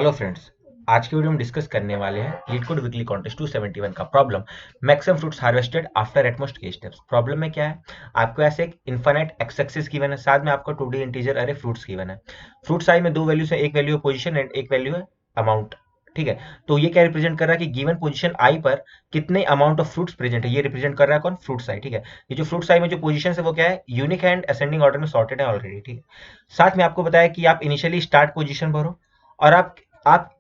Hello friends. आज की video में डिस्कस करने वाले हैं लीड कोड वीकली कॉन्टेस्ट 271 का problem maximum fruits harvested after at most K steps. Problem में क्या है, आपको ऐसे एक इनफाइनाइट एक्स एक्सिस गिवन है, साथ में आपको 2D इंटीजर अरे फ्रूट्स गिवन है। फ्रूट साइज में दो वैल्यूज है, एक वैल्यू है पोजीशन एंड एक वैल्यू है अमाउंट। ठीक है, तो ये क्या रिप्रेजेंट कर रहा है कि गिवन पोजीशन आई पर कितने अमाउंट ऑफ फ्रूट्स प्रेजेंट है, ये रिप्रेजेंट कर रहा है कौन, फ्रूट साइज। ठीक है, ये जो फ्रूट साइज में जो पोजीशन है वो क्या है, यूनिक एंड असेंडिंग ऑर्डर में सॉर्टेड है ऑलरेडी। ठीक है, साथ में आपको बताया कि आप इनिशियली स्टार्ट पोजीशन पर हो और आप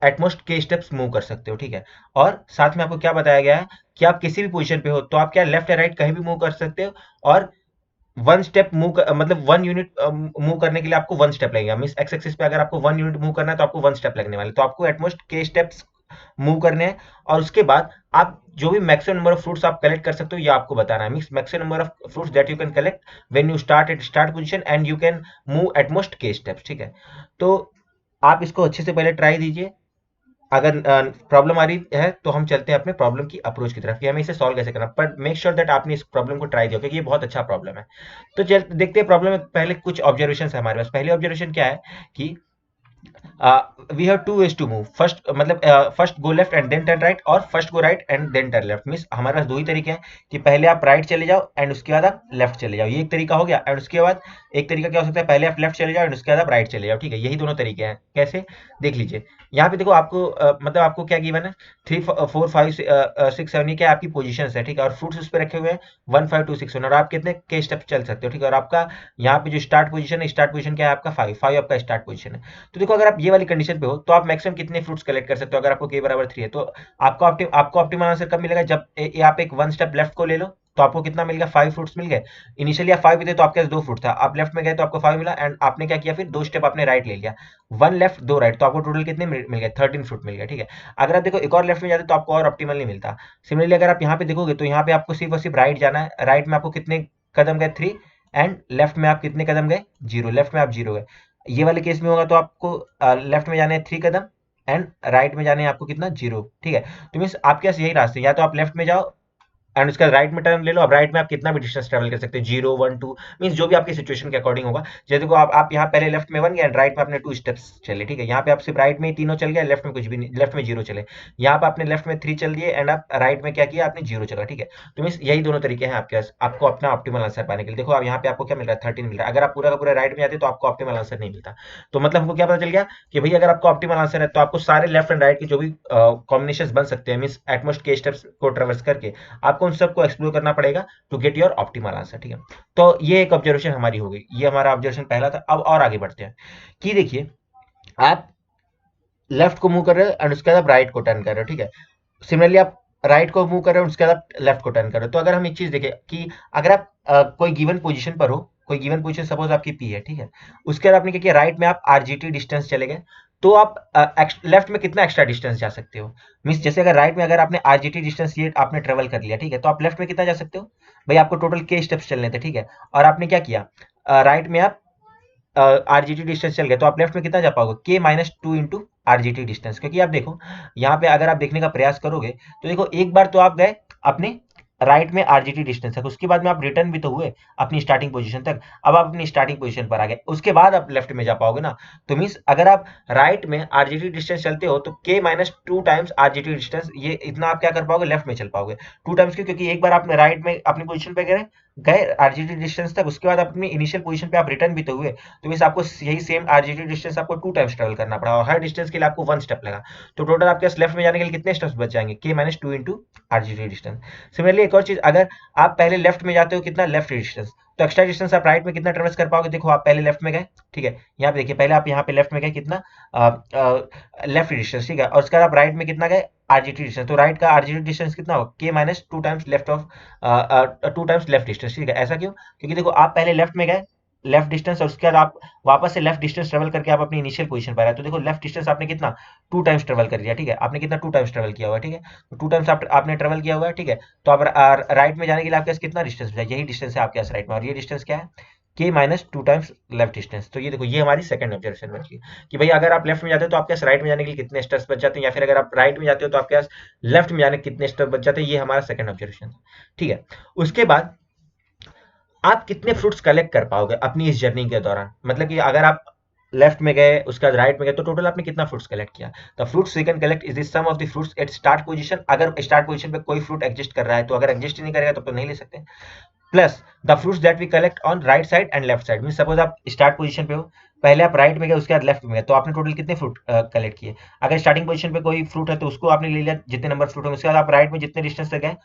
एटमोस्ट के स्टेप्स मूव कर सकते हो। ठीक है, और साथ में आपको क्या बताया गया है कि आप किसी भी पोजीशन पे हो तो आप क्या लेफ्ट या राइट कहीं भी मूव कर सकते हो, और वन स्टेप मूव मतलब 1 यूनिट मूव करने के लिए आपको 1 स्टेप लगेगा। मीन एक्स एक्सिस पे अगर आपको 1 यूनिट मूव करना है तो आपको 1 स्टेप लगने वाले, तो आपको एटमोस्ट के स्टेप्स मूव करने हैं। और उसके बाद आप जो भी मैक्सिमम नंबर ऑफ फ्रूट्स आप कलेक्ट कर सकते हो ये आपको बताना है। Mean maximum number of fruits that you can collect when you start at start position and you can move at most K steps. ठीक है, तो आप इसको अच्छे से पहले ट्राई दीजिए। अगर प्रॉब्लम आ रही है तो हम चलते हैं अपने प्रॉब्लम की अप्रोच की तरफ कि हमें इसे सॉल्व कैसे करना, पर मेक श्योर दैट आपने इस प्रॉब्लम को ट्राई दिया, क्योंकि ये बहुत अच्छा प्रॉब्लम है। तो चल देखते हैं प्रॉब्लम में पहले कुछ ऑब्जर्वेशन है हमारे पास। पहली ऑब्जर्वेशन क्या है कि we have two ways to move, first मतलब first go left and then turn right, और first go right and then turn left. Means हमारे पास दो ही तरीके हैं कि पहले आप राइट चले जाओ एंड उसके बाद आप लेफ्ट चले जाओ, ये एक तरीका हो गया। एंड उसके बाद एक तरीका क्या हो सकता है, पहले आप लेफ्ट चले जाओ एंड उसके बाद आप राइट चले जाओ। ठीक है, यही दोनों तरीके हैं। कैसे, देख लीजिए। यहाँ पे देखो आपको मतलब आपको क्या गिवन है, 3 4 5 6 7, ये क्या आपकी पोजीशन है। ठीक है, और फ्रूट्स उस पर रखे हुए हैं 1 5 2 6 1, और आप कितने के स्टेप चल सकते हो। ठीक है, और आपका यहाँ पे जो स्टार्ट पोजीशन है, स्टार्ट पोजीशन क्या है आपका 5 आपका स्टार्ट पोजीशन है। तो देखो अगर आप ये वाली कंडीशन पे हो तो आप मैक्सिमम कितने फ्रूट्स कलेक्ट कर सकते हो। अगर आपको के बराबर 3 है तो आपको ऑप्टिमल आंसर कब मिलेगा, जब आप एक 1 स्टेप लेफ्ट को ले लो तो आपको कितना मिल गया, 5 फ्रूट्स मिल गए। इनिशियली आप 5 थे तो आपके पास 2 फ्रूट था, आप लेफ्ट में गए तो आपको 5 मिला, एंड आपने क्या किया, फिर 2 स्टेप आपने राइट ले लिया, 1 लेफ्ट 2 राइट, तो आपको टोटल कितने मिल गए, 13 फ्रूट मिल गए। ठीक है, अगर आप देखो एक और लेफ्ट में जाते तो आपको और ऑप्टिमल नहीं मिलता। सिमिलरली अगर आप यहाँ पे देखोगे तो यहाँ पे आपको सिर्फ और सिर्फ राइट जाना है। राइट में आपको कितने कदम गए, 3, एंड लेफ्ट में आप कितने कदम गए, 0। लेफ्ट में आप 0 गए। ये वाले केस में होगा तो आपको लेफ्ट में जाने हैं 3 कदम एंड राइट में जाने हैं आपको कितना, 0। ठीक है, तो मीन्स आपके पास यही रास्ते, या तो आप लेफ्ट में जाओ एंड उसका राइट में टर्न ले लो। अब राइट में आप कितना भी डिस्टेंस ट्रेवल कर सकते हैं, 0 1 2, मीन जो भी आपकी सिचुएशन के अकॉर्डिंग होगा। जैसे देखो आप यहाँ पहले लेफ्ट में 1 गए एंड राइट में आपने 2 स्टेप्स चले। ठीक है, यहाँ पे आप सिर्फ राइट में ही तीनों चल गए, लेफ्ट में कुछ भी नहीं, लेफ्ट में 0 चले। यहाँ पे आपने लेफ्ट में 3 चल दिए एंड आप राइट में क्या किया, आपने 0 चला। ठीक है, तो मीन यही दोनों तरीके हैं आपके पास आपको अपना ऑप्टिमल आंसर पाने के लिए। देखो अब यहाँ पे आपको क्या मिल रहा है, 13 मिल रहा है। अगर आप पूरा का पूरा राइट में जाते तो आपको ऑप्टिमल आंसर नहीं मिलता। तो मतलब हमको क्या पता चल गया कि भाई अगर आपको ऑप्टिमल आंसर है तो आपको सारे लेफ्ट एंड राइट के जो भी कॉम्बिनेशन बन सकते हैं, मीन एटमोस्ट के स्टेप्स को ट्रेवर्स करके आपको उन सबको एक्सप्लोर करना पड़ेगा to get your optimal answer. ठीक है, तो ये एक ऑब्जर्वेशन हमारी हो गई, ये हमारा ऑब्जर्वेशन पहला था। अब और आगे बढ़ते हैं कि देखिए आप लेफ्ट को मूव कर रहे हो एंड उसके बाद आप राइट को टर्न कर रहे हो। ठीक है, सिमिलरली आप राइट को मूव कर रहे हो उसके बाद आप लेफ्ट को टर्न कर रहे हो। तो अगर हम एक चीज देखें कि अगर आप कोई गिवन पोजीशन पर हो, कोई गिवन पोजीशन सपोज आपकी पी है। ठीक है, उसके बाद आपने क्या किया, राइट में आप आरजीटी डिस्टेंस चले गए, तो आप लेफ्ट में कितना एक्स्ट्रा डिस्टेंस जा सकते हो। मीन्स जैसे अगर राइट में अगर आपने आरजीटी डिस्टेंस ये आपने ट्रेवल कर लिया, ठीक है, तो आप लेफ्ट में कितना जा सकते हो, भाई आपको टोटल के स्टेप्स चलने थे। ठीक है, और आपने क्या किया, राइट में आप आरजीटी डिस्टेंस चल गए तो आप लेफ्ट में कितना जा पाओगे, के -2 इंटू आरजीटी डिस्टेंस। क्योंकि आप देखो यहाँ पे अगर आप देखने का प्रयास करोगे तो देखो एक बार तो आप गए अपने राइट में आरजीटी डिस्टेंस तक, उसके बाद में आप रिटर्न भी तो हुए अपनी स्टार्टिंग पोजीशन तक। अब आप अपनी स्टार्टिंग पोजीशन पर आ गए, उसके बाद आप लेफ्ट में जा पाओगे ना। तो मीन्स अगर आप राइट में आरजीटी डिस्टेंस चलते हो तो के -2 टाइम्स आरजीटी डिस्टेंस, ये इतना आप क्या कर पाओगे, लेफ्ट में चल पाओगे 2 टाइम्स। क्यों, क्योंकि एक बार आपने राइट में अपनी पोजीशन पे गए गए आरजीटी डिस्टेंस तक, उसके बाद अपनी इनिशियल पोजीशन पे आप रिटर्न भी तो हुए। तो मीन्स आपको यही सेम आरजीटी डिस्टेंस आपको 2 टाइम्स ट्रेवल करना पड़ा, और हर डिस्टेंस के लिए आपको 1 स्टेप लगा। तो टोटल आपके पास लेफ्ट में जाने के लिए कितने स्टेप्स बच जाएंगे, के -2 इंटू आरजीटी डिस्टेंस। सिमिलरली एक और चीज, अगर आप पहले लेफ्ट में जाते हो कितना, लेफ्ट डिस्टेंस, तो एक्स्ट्रा डिस्टेंस आप राइट में कितना ट्रेवल्स कर पाओगे। देखो आप पहले लेफ्ट में गए, ठीक है, यहाँ पे देखिए पहले आप यहाँ पे लेफ्ट में गए कितना, लेफ्ट डिस्टेंस। ठीक है, और उसके बाद आप राइट में कितना गए, आरजीटी डिस्टेंस। तो राइट का आरजीटी डिस्टेंस कितना होगा, के -2 times left of 2 times left distance. ठीक है, ऐसा क्यों, क्योंकि देखो आप पहले लेफ्ट में गए लेफ्ट डिस्टेंस, और उसके बाद आप वापस से लेफ्ट डिस्टेंस ट्रेवल करके आप अपनी इनिशियल पोजीशन पर आए। तो देखो लेफ्ट डिस्टेंस आपने कितना 2 टाइम्स ट्रेवल कर लिया। ठीक है, आपने कितना 2 टाइम्स ट्रेवल किया हुआ है। ठीक है, तो 2 टाइम्स आपने ट्रेवल किया हुआ है। ठीक है, तो आप राइट में जाने के लिए आपके पास कितना डिस्टेंस बचा, यही डिस्टेंस है आपके पास राइट में, और ये डिस्टेंस क्या है, के -2 टाइम्स लेफ्ट डिस्टेंस। तो ये देखो ये हमारी सेकंड ऑब्जर्वेशन बची कि भाई अगर आप लेफ्ट में जाते हो तो आपके पास राइट में जाने के लिए कितने स्टेप्स बच जाते हैं, या फिर अगर आप राइट में जाते हो तो आपके पास लेफ्ट में जाने के कितने स्टेप बच जाते हैं। ये हमारा सेकंड ऑब्जर्वेशन। ठीक है, उसके बाद आप कितने फ्रूट्स कलेक्ट कर पाओगे अपनी इस जर्नी के दौरान, मतलब कि अगर आप लेफ्ट में गए, उसके बाद राइट में गए, तो टोटल आपने कितना फ्रूट्स कलेक्ट किया? The fruits we can collect is the sum of the fruits at start position. अगर स्टार्ट पोजीशन पे कोई फ्रूट एग्जिस्ट कर रहा है, तो अगर एग्जिस्ट ही नहीं करेगा तो नहीं ले सकते। Plus the fruits that we collect on right side and left side. Mean suppose आप स्टार्ट पोजीशन पे हो, पहले आप राइट में गए, उसके बाद लेफ्ट में गए, तो आपने टोटल कितने फ्रूट कलेक्ट किए? अगर स्टार्टिंग पोजीशन पे कोई फ्रूट है तो उसको आपने ले लिया जितने नंबर फ्रूट होंगे, उसके बाद आप राइट में जितने डिस्टेंस तक गए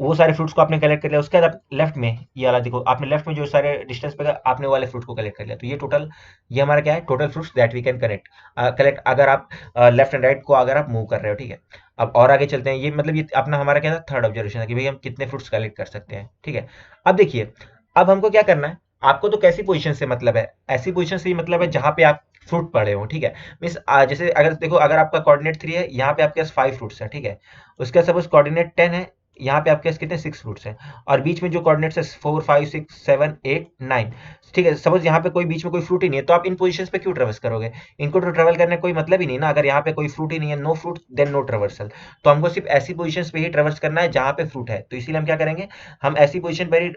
वो सारे फ्रूट्स को आपने कलेक्ट कर लिया, उसके बाद आप लेफ्ट में, ये वाला देखो, आपने लेफ्ट में जो सारे डिस्टेंस पे गए आपने वो वाले फ्रूट को कलेक्ट कर लिया। तो ये टोटल, ये हमारा क्या है, total fruits that we can collect अगर आप लेफ्ट एंड राइट को अगर आप मूव कर रहे हो, ठीक है। अब और आगे चलते हैं, ये मतलब ये अपना हमारा क्या था, थर्ड ऑब्जर्वेशन है कि भाई हम कितने फ्रूट्स कलेक्ट कर सकते हैं, ठीक है। अब देखिए, अब हमको क्या करना है, आपको तो कैसी पोजीशन से मतलब है, ऐसी पोजीशन से ही मतलब है जहां पे आप फ्रूट पड़े हो, ठीक है। मीन्स जैसे अगर देखो, अगर आपका कोऑर्डिनेट 3 है, यहाँ पे आपके पास 5 फ्रूट्स है, ठीक है। उसका सपोज कोऑर्डिनेट 10 है, यहाँ पे आपके पास कितने 6 फ्रूट्स हैं, और बीच में जो कोऑर्डिनेट्स है 4 5 6 7 8 9, ठीक है। सपोज यहाँ पे कोई बीच में कोई फ्रूट ही नहीं है, तो आप इन पोजीशंस पे क्यों ट्रेवर्स करोगे? इनको तो ट्रेवल करने का कोई मतलब ही नहीं ना, अगर यहाँ पे कोई फ्रूट ही नहीं है, no fruit then no traversal. तो हमको सिर्फ ऐसी पोजीशंस पे ही ट्रेवर्स करना है जहाँ पे फ्रूट है, तो इसीलिए हम क्या करेंगे, हम ऐसी पोजीशन पर ही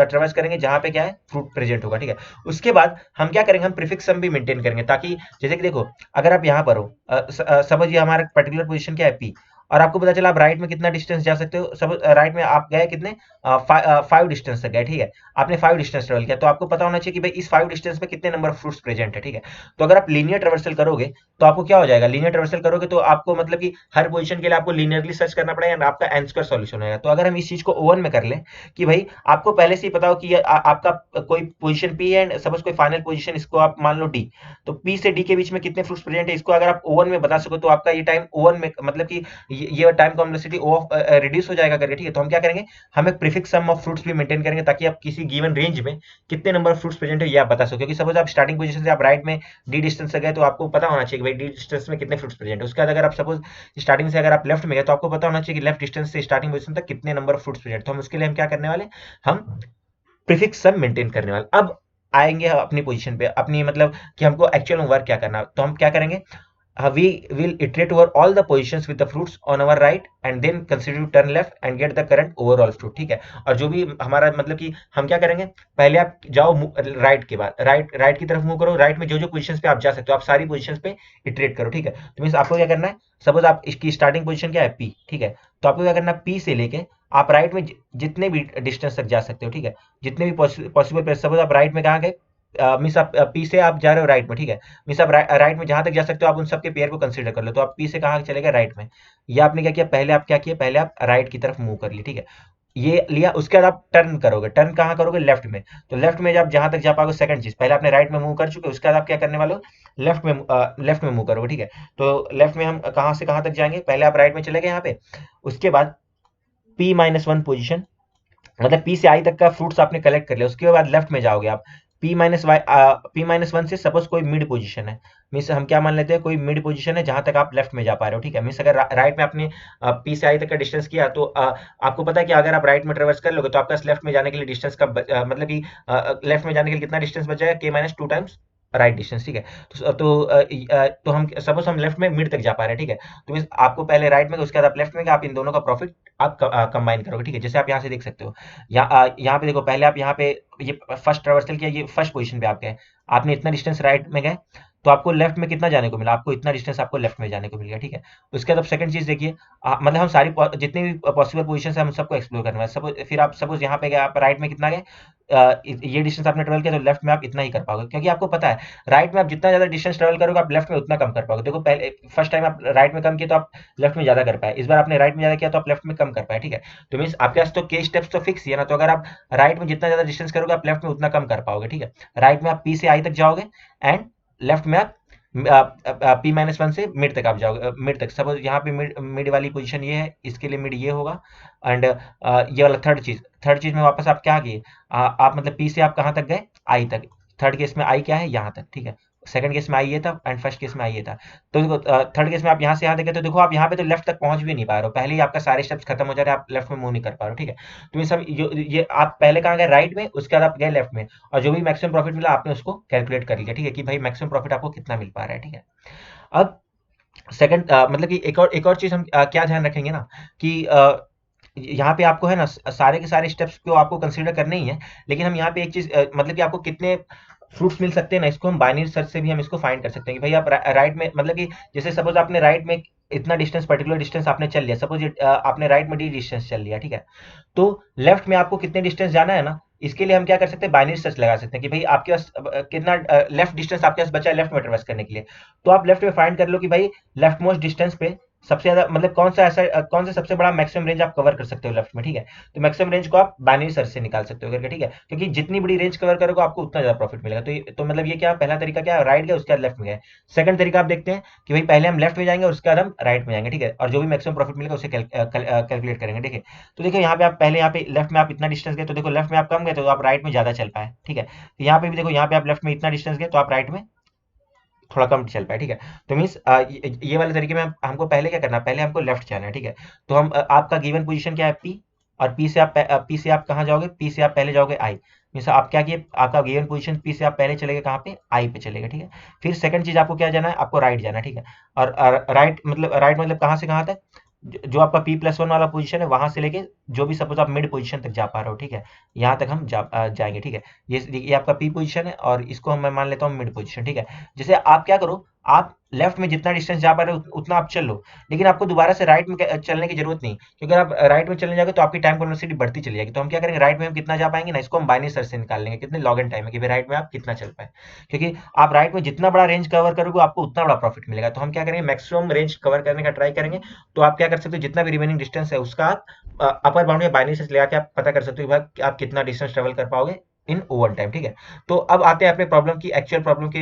ट्रेवर्स करेंगे जहाँ पे क्या है, फ्रूट प्रेजेंट होगा, ठीक है। उसके बाद हम क्या करेंगे, हम प्रीफिक्स सम भी मेंटेन करेंगे, ताकि जैसे कि देखो, अगर आप यहाँ पर हो, सपोज ये हमारा पर्टिकुलर पोजीशन क्या है, पी, और आपको पता चला आप राइट में कितना डिस्टेंस जा सकते हो, सब राइट में आप गए कितने, 5 डिस्टेंस तक गए, ठीक है। आपने 5 डिस्टेंस ट्रेवल किया, तो आपको पता होना चाहिए कि भाई इस 5 डिस्टेंस में कितने नंबर ऑफ फ्रूट्स प्रेजेंट है, ठीक है। तो अगर आप लीनियर ट्रेवर्सल करोगे तो आपको क्या हो जाएगा, लीनियर ट्रेवर्सल करोगे तो आपको मतलब कि हर पोजीशन के लिए आपको लीनियरली सर्च करना पड़ेगा, आपका एन स्क्वायर सॉल्यूशन होगा। तो अगर हम इस चीज को ओवन में कर ले कि भाई आपको पहले से ही पता हो कि आपका कोई पोजीशन पी है एंड सपोज कोई फाइनल पोजीशन इसको आप मान लो डी, तो पी से डी के बीच में कितने फ्रूट्स प्रेजेंट है, इसको अगर आप ओवन में बता सको तो आपका ये टाइम ओवन में मतलब कि ये टाइम कॉम्प्लेक्सिटी रिड्यूस हो जाएगा करके, ठीक है। तो हम क्या करेंगे, हम एक प्रीफिक्स सम ऑफ फ्रूट्स भी मेंटेन करेंगे, ताकि आप किसी गिवन रेंज में कितने नंबर ऑफ फ्रूट्स प्रेजेंट है ये आप बता सको। क्योंकि सपोज आप स्टार्टिंग पोजीशन से आप राइट में डी डिस्टेंस से गए, तो आपको पता होना चाहिए कि भाई डी डिस्टेंस में कितने फ्रूट्स प्रेजेंट है। उसके बाद अगर आप सपोज स्टार्टिंग से अगर आप लेफ्ट में गए, तो आपको पता होना चाहिए कि लेफ्ट डिस्टेंस से स्टार्टिंग पोजीशन तक कितने नंबर ऑफ फ्रूट्स प्रेजेंट। तो हम उसके लिए हम क्या करने वाले, हम प्रीफिक्स सम मेंटेन करने वाले। अब आएंगे अपनी पोजीशन पे, अपनी मतलब कि हमको एक्चुअल में वर्क क्या करना है। तो हम क्या करेंगे, we will iterate over all the positions with the fruits on our right and then consider to turn left and get the current overall fruit, ठीक है। और जो भी हमारा मतलब कि हम क्या करेंगे, पहले आप जाओ राइट के बाद राइट राइट की तरफ मूव करो, राइट में जो जो पोजीशंस पे आप जा सकते हो आप सारी पोजीशंस पे इटरेट करो, ठीक है। तो मींस आपको क्या करना है, सपोज आप इसकी स्टार्टिंग पोजीशन क्या है, पी, ठीक है। तो आपको क्या करना है, पी से लेके आप राइट में जितने भी डिस्टेंस तक जा सकते हो, ठीक है, जितने भी पॉसिबल। सपोज आप राइट में कहाँ गए, मीन्स आप पी से आप जा रहे हो राइट में, ठीक है। मीन्स आप राइट में जहां तक जा सकते हो आप उन सबके पेयर को कंसीडर कर लो। तो आप पी से कहाँ चले गए, राइट में। ये आपने क्या किया, पहले आप क्या किया, पहले आप राइट की तरफ मूव कर लिए, ठीक है। ये लिया, उसके बाद आप टर्न करोगे, टर्न कहाँ करोगे, लेफ्ट में। तो लेफ्ट में जब जहां तक जा पाओगे, सेकंड चीज, पहले आपने राइट में मूव कर चुके, उसके बाद आप क्या करने वाले हो, लेफ्ट में मूव करोगे, ठीक है। तो लेफ्ट में हम कहाँ से कहाँ तक जाएंगे, पहले आप राइट में चले गए यहाँ पे, उसके बाद P-1 पोजीशन, मतलब पी से आई तक का फ्रूट्स आपने कलेक्ट कर लिया। उसके बाद लेफ्ट में जाओगे आप, P-1 से सपोज कोई मिड पोजीशन है, मीन्स हम क्या मान लेते हैं, कोई मिड पोजीशन है जहां तक आप लेफ्ट में जा पा रहे हो, ठीक है। मीन्स अगर राइट में आपने पी से आई तक का डिस्टेंस किया, तो आपको पता है कि अगर आप राइट में ट्रेवर्स कर लोगे तो आपका लेफ्ट में जाने के लिए डिस्टेंस का मतलब कि लेफ्ट में जाने के लिए कितना डिस्टेंस बच जाएगा, K-2 टाइम्स राइट डिस्टेंस, ठीक है। तो हम सपोज हम लेफ्ट में मिड तक जा पा रहे हैं, ठीक है। तो मीन्स आपको पहले राइट में, उसके बाद आप लेफ्ट में, आप इन दोनों का प्रॉफिट आप कंबाइन करोगे, ठीक है। जैसे आप यहाँ से देख सकते हो, यहाँ पे देखो, पहले आप यहाँ पे ये फर्स्ट ट्रेवर्सल किया, ये फर्स्ट पोजीशन पे आप गए, आपने इतना डिस्टेंस राइट में गए, तो आपको लेफ्ट में कितना जाने को मिला, आपको इतना डिस्टेंस आपको लेफ्ट में जाने को मिल गया, ठीक है। उसके बाद अब सेकंड चीज देखिए, मतलब हम सारी जितनी भी पॉसिबल पोजीशन है हम सबको एक्सप्लोर करने वाले। सपोज फिर आप सपोज यहाँ पे गए, आप राइट में कितना गए, ये डिस्टेंस आपने ट्रेवल किया, तो लेफ्ट में आप इतना ही कर पाओगे, क्योंकि आपको पता है राइट में आप जितना ज्यादा डिस्टेंस ट्रेवल करोगे आप लेफ्ट में उतना कम कर पाओगे। देखो, पहले फर्स्ट टाइम आप राइट में कम किया तो आप लेफ्ट में ज्यादा कर पाए, इस बार आपने राइट में ज्यादा किया तो आप लेफ्ट में कम कर पाए, ठीक है। तो मीन्स आपके पास तो के स्टेप्स तो फिक्स ही है ना, तो अगर आप राइट में जितना ज्यादा डिस्टेंस करोगे आप लेफ्ट में उतना कम कर पाओगे, ठीक है। राइट में आप पी से आई तक जाओगे एंड लेफ्ट में आप P-1 से मिड तक आप जाओगे, मिड तक। सपोज यहाँ पे मिड मिड वाली पोजीशन ये है, इसके लिए मिड ये होगा। एंड ये वाला थर्ड चीज में वापस आप क्या किए, आप मतलब पी से आप कहाँ तक गए, आई तक। थर्ड केस में आई क्या है, यहाँ तक, ठीक है। सेकंड केस में आई ये था एंड फर्स्ट केस में आई ये था। तो देखो, थर्ड केस में आप यहाँ से यहाँ देखे, तो देखो आप यहाँ पे तो लेफ्ट तक पहुंच भी नहीं पा रहे हो, पहले ही आपका सारे स्टेप्स खत्म हो जा रहे हैं, आप लेफ्ट में मूव नहीं कर पा रहे हो, ठीक है। तो ये सब ये आप पहले कहाँ गए, राइट में, उसके बाद आप गए लेफ्ट में, और जो भी मैक्सिमम प्रॉफिट मिला आपने उसको कैलकुलेट कर लिया, ठीक है, कि भाई मैक्सिमम प्रॉफिट आपको कितना मिल पा रहा है, ठीक है। अब सेकंड मतलब कि एक और चीज हम क्या ध्यान रखेंगे ना, कि यहाँ पे आपको है ना सारे के सारे स्टेप्स को आपको कंसीडर करने ही है, लेकिन हम यहाँ पे एक चीज मतलब कि आपको कितने फ्रूट्स मिल सकते हैं ना, इसको हम बाइनरी सर्च से भी हम इसको फाइंड कर सकते हैं कि भाई आप राइट में, मतलब कि जैसे सपोज आपने राइट में इतना डिस्टेंस, पर्टिकुलर डिस्टेंस आपने चल लिया, सपोज आपने राइट में डी डिस्टेंस चल लिया, ठीक है, तो लेफ्ट में आपको कितने डिस्टेंस जाना है ना, इसके लिए हम क्या कर सकते हैं, बाइनरी सर्च लगा सकते हैं कि भाई आपके पास कितना लेफ्ट डिस्टेंस आपके पास बचा है लेफ्ट में ट्रेवर्स करने के लिए। तो आप लेफ्ट में फाइंड कर लो कि भाई लेफ्ट मोस्ट डिस्टेंस पे सबसे ज्यादा, मतलब कौन सा ऐसा कौन सा सबसे बड़ा मैक्सिमम रेंज आप कवर कर सकते हो लेफ्ट में, ठीक है। तो मैक्सिमम रेंज को आप बाइनरी सर्च से निकाल सकते हो करके, ठीक है, क्योंकि जितनी बड़ी रेंज कवर करोगे आपको उतना ज्यादा प्रॉफिट मिलेगा। तो मतलब ये क्या, पहला तरीका क्या, राइट गया उसके बाद लेफ्ट में गए। सेकंड तरीका आप देखते हैं कि भाई पहले हम लेफ्ट में जाएंगे और उसके बाद हम राइट में जाएंगे, ठीक है, और जो भी मैक्सिमम प्रॉफिट मिलेगा उसे कैलकुलेट करेंगे, ठीक है। तो देखो यहाँ पे आप पहले, यहाँ पे लेफ्ट में आप इतना डिस्टेंस गए, तो देखो लेफ्ट में आप कम गए तो आप राइट में ज्यादा चल पाए, ठीक है। तो यहाँ पे भी देखो, यहाँ पे आप लेफ्ट में इतना डिस्टेंस गए तो आप राइट में थोड़ा कम चल पाए, ठीक है। तो मीन्स ये वाले तरीके में हमको पहले क्या करना है, पहले हमको लेफ्ट जाना है, ठीक है। तो हम आपका गिवन पोजीशन क्या है, पी, और पी से आप कहाँ जाओगे, पी से आप पहले जाओगे आई, मीन्स आप क्या किए, आपका गिवन पोजीशन पी से आप पहले चले गए कहाँ पे, आई पे चले गए, ठीक है। फिर सेकंड चीज आपको क्या जाना है, आपको राइट जाना है, ठीक है। और राइट मतलब कहाँ से कहाँ तक, जो आपका P+1 वाला पोजीशन है वहां से लेके जो भी सपोज आप मिड पोजीशन तक जा पा रहे हो, ठीक है, यहाँ तक हम जाएंगे, ठीक है। ये आपका पी पोजीशन है और इसको हम मैं मान लेता हूँ मिड पोजीशन, ठीक है। जैसे आप क्या करो, आप लेफ्ट में जितना डिस्टेंस जा पा रहे हो उतना आप चल लो, लेकिन आपको दोबारा से राइट में चलने की जरूरत नहीं, क्योंकि अगर आप राइट में चलने जाओगे तो आपकी टाइम कॉम्प्लेक्सिटी बढ़ती चली जाएगी। तो हम क्या करेंगे, राइट में हम कितना जा पाएंगे ना, इसको हम बाइनरी सर्च से निकाल लेंगे, कितने लॉग एन टाइम है कि भाई राइट में आप कितना चल पाए, क्योंकि आप राइट में जितना बड़ा रेंज कवर करोगे आपको उतना बड़ा प्रॉफिट मिलेगा। तो हम क्या करेंगे, मैक्सिमम रेंज कवर करने का ट्राई करेंगे। तो आप क्या कर सकते हो, जितना भी रिमेनिंग डिस्टेंस है उसका आप अपर बाउंड या बाइनरी सर्च लगा के आप पता कर सकते हो कि आप कितना डिस्टेंस ट्रेवल कर पाओगे इन ओवर टाइम, ठीक है। तो अब आते हैं अपने प्रॉब्लम की, एक्चुअल प्रॉब्लम के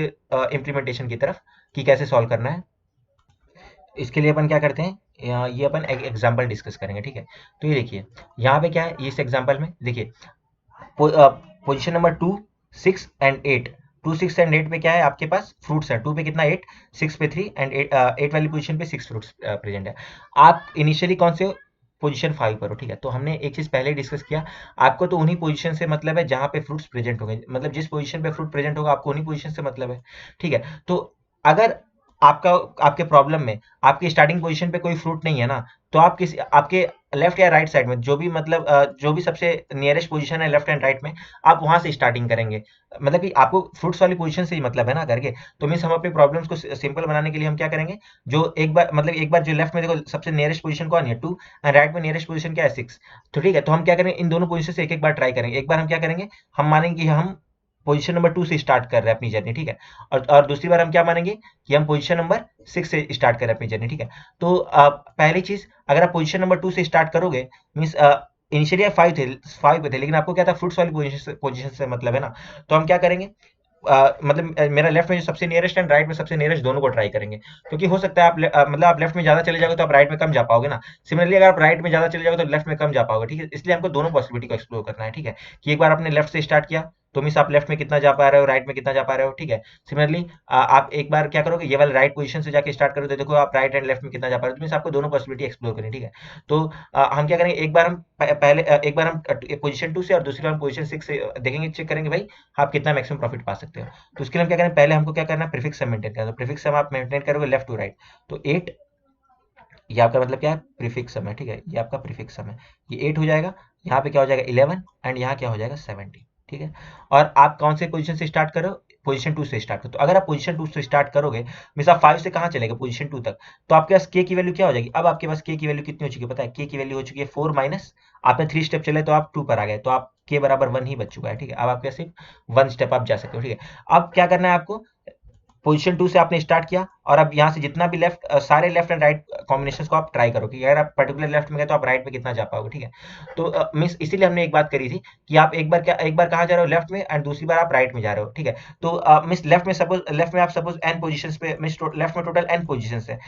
इम्प्लीमेंटेशन की तरफ, कि कैसे सॉल्व करना है। इसके लिए अपन क्या करते हैं, ये अपन एक एग्जांपल डिस्कस करेंगे, ठीक है। तो ये देखिए यहाँ पे क्या है, इस एग्जांपल में देखिए पोजीशन नंबर 2, 6 एंड 8, 2, 6 एंड 8 पे क्या है आपके पास फ्रूट्स है, 2 पे कितना 8, 6 पे 3 एंड 8 वाली पोजीशन पे 6 फ्रूट्स प्रेजेंट है। आप इनिशियली कौन से पोजीशन 5 पर हो, ठीक है। तो हमने एक चीज पहले डिस्कस किया, आपको तो उन्हीं पोजीशन से मतलब है जहां पे फ्रूट्स प्रेजेंट होंगे, मतलब जिस पोजीशन पे फ्रूट प्रेजेंट होगा आपको उन्हीं पोजीशन से मतलब है, ठीक है। तो अगर आपका आपके प्रॉब्लम में आपकी स्टार्टिंग पोजीशन पे कोई फ्रूट नहीं है ना, तो आप किसी आपके लेफ्ट या राइट साइड में जो भी मतलब जो भी सबसे नियरेस्ट पोजीशन है लेफ्ट एंड राइट में, आप वहां से स्टार्टिंग करेंगे, मतलब कि आपको फ्रूट्स वाली पोजीशन से ही मतलब है ना करके। तो मीन्स हम अपने प्रॉब्लम्स को सिंपल बनाने के लिए हम क्या करेंगे, जो एक बार मतलब एक बार जो लेफ्ट में देखो सबसे नियरेस्ट पोजीशन कौन है 2, एंड राइट में नियरेस्ट पोजीशन क्या है 6, तो ठीक है। तो हम क्या करेंगे, इन दोनों पोजीशन से एक एक बार ट्राई करेंगे। एक बार हम क्या करेंगे, हम मानेंगे कि हम पोजीशन नंबर 2 से स्टार्ट कर रहे हैं अपनी जर्नी, ठीक है। और दूसरी बार हम क्या मानेंगे कि हम पोजीशन नंबर 6 से स्टार्ट कर रहे हैं अपनी जर्नी, ठीक है। तो पहली चीज, अगर आप पोजीशन नंबर 2 से स्टार्ट करोगे, मीन्स इनिशियली 5 पे थे, लेकिन आपको क्या था, फ्रूट्स वाली पोजीशन से मतलब है ना। तो हम क्या करेंगे, मतलब मेरा लेफ्ट में जो सबसे नियरेस्ट एंड राइट में सबसे नियरेस्ट दोनों को ट्राई करेंगे, क्योंकि हो सकता है आप मतलब आप लेफ्ट में ज्यादा चले जाओगे तो आप राइट में कम जा पाओगे ना। सिमिलरली अगर आप राइट में ज्यादा चले जाओगे तो लेफ्ट में कम जा पाओगे, ठीक है। इसलिए हमको दोनों पॉसिबिलिटी को एक्सप्लोर करना है, ठीक है। कि एक बार आपने लेफ्ट से स्टार्ट किया तो मीन्स आप लेफ्ट में कितना जा पा रहे हो, राइट में कितना जा पा रहे हो, ठीक है। सिमिलरली आप एक बार क्या करोगे, ये वाले राइट पोजीशन से जाके स्टार्ट करोगे तो देखो आप राइट एंड लेफ्ट में कितना जा पा रहे हो, मीन्स आपको दोनों पॉसिबिलिटी एक्सप्लोर करनी, ठीक है। तो हम क्या करेंगे, एक बार हम पहले एक बार हम पोजीशन 2 से और दूसरी बार पोजीशन 6 से देखेंगे, चेक करेंगे भाई आप कितना मैक्सिमम प्रॉफिट पा सकते हो। तो उसके लिए हम क्या करें, पहले हमको क्या करना है, प्रीफिक्स सम मेंटेन करना है। तो प्रीफिक्स सम आप मेंटेन करोगे लेफ्ट टू राइट, तो 8, ये आपका मतलब क्या है, प्रीफिक्स सम है, ठीक है। ये आपका प्रीफिक्स सम है, ये 8 हो जाएगा, यहाँ पे क्या हो जाएगा 11, एंड यहाँ क्या हो जाएगा 17, ठीक है। और आप कौन से पोजीशन से स्टार्ट करो, पोजीशन 2 से स्टार्ट करो। तो अगर आप पोजीशन 2 से स्टार्ट करोगे, मींस आप 5 से कहाँ चलेंगे, पोजीशन 2 तक, तो आपके पास के की वैल्यू क्या हो जाएगी, अब आपके पास के की वैल्यू कितनी हो चुकी है पता है, के की वैल्यू हो चुकी है 4 माइनस, आपने 3 स्टेप चले तो आप 2 पर आ गए, तो आप के बराबर 1 ही बच चुका है, ठीक है। अब आपके सिर्फ 1 स्टेप आप जा सकते हो, ठीक है। अब क्या करना है आपको, पोजीशन 2 से आपने स्टार्ट किया और अब यहाँ से जितना भी लेफ्ट सारे लेफ्ट एंड राइट कॉम्बिनेशंस को आप ट्राई करो कि अगर आप पर्टिकुलर लेफ्ट में गए तो आप राइट में कितना जा पाओगे, ठीक है। तो मिस इसीलिए हमने एक बात करी थी कि आप एक बार कहाँ जा रहे हो, लेफ्ट में, एंड दूसरी बार आप राइट में जा रहे हो, ठीक है। तो मिस लेफ्ट में आप सपोज एन पोजीशंस पे, मिस लेफ्ट में टोटल एन पोजीशंस है,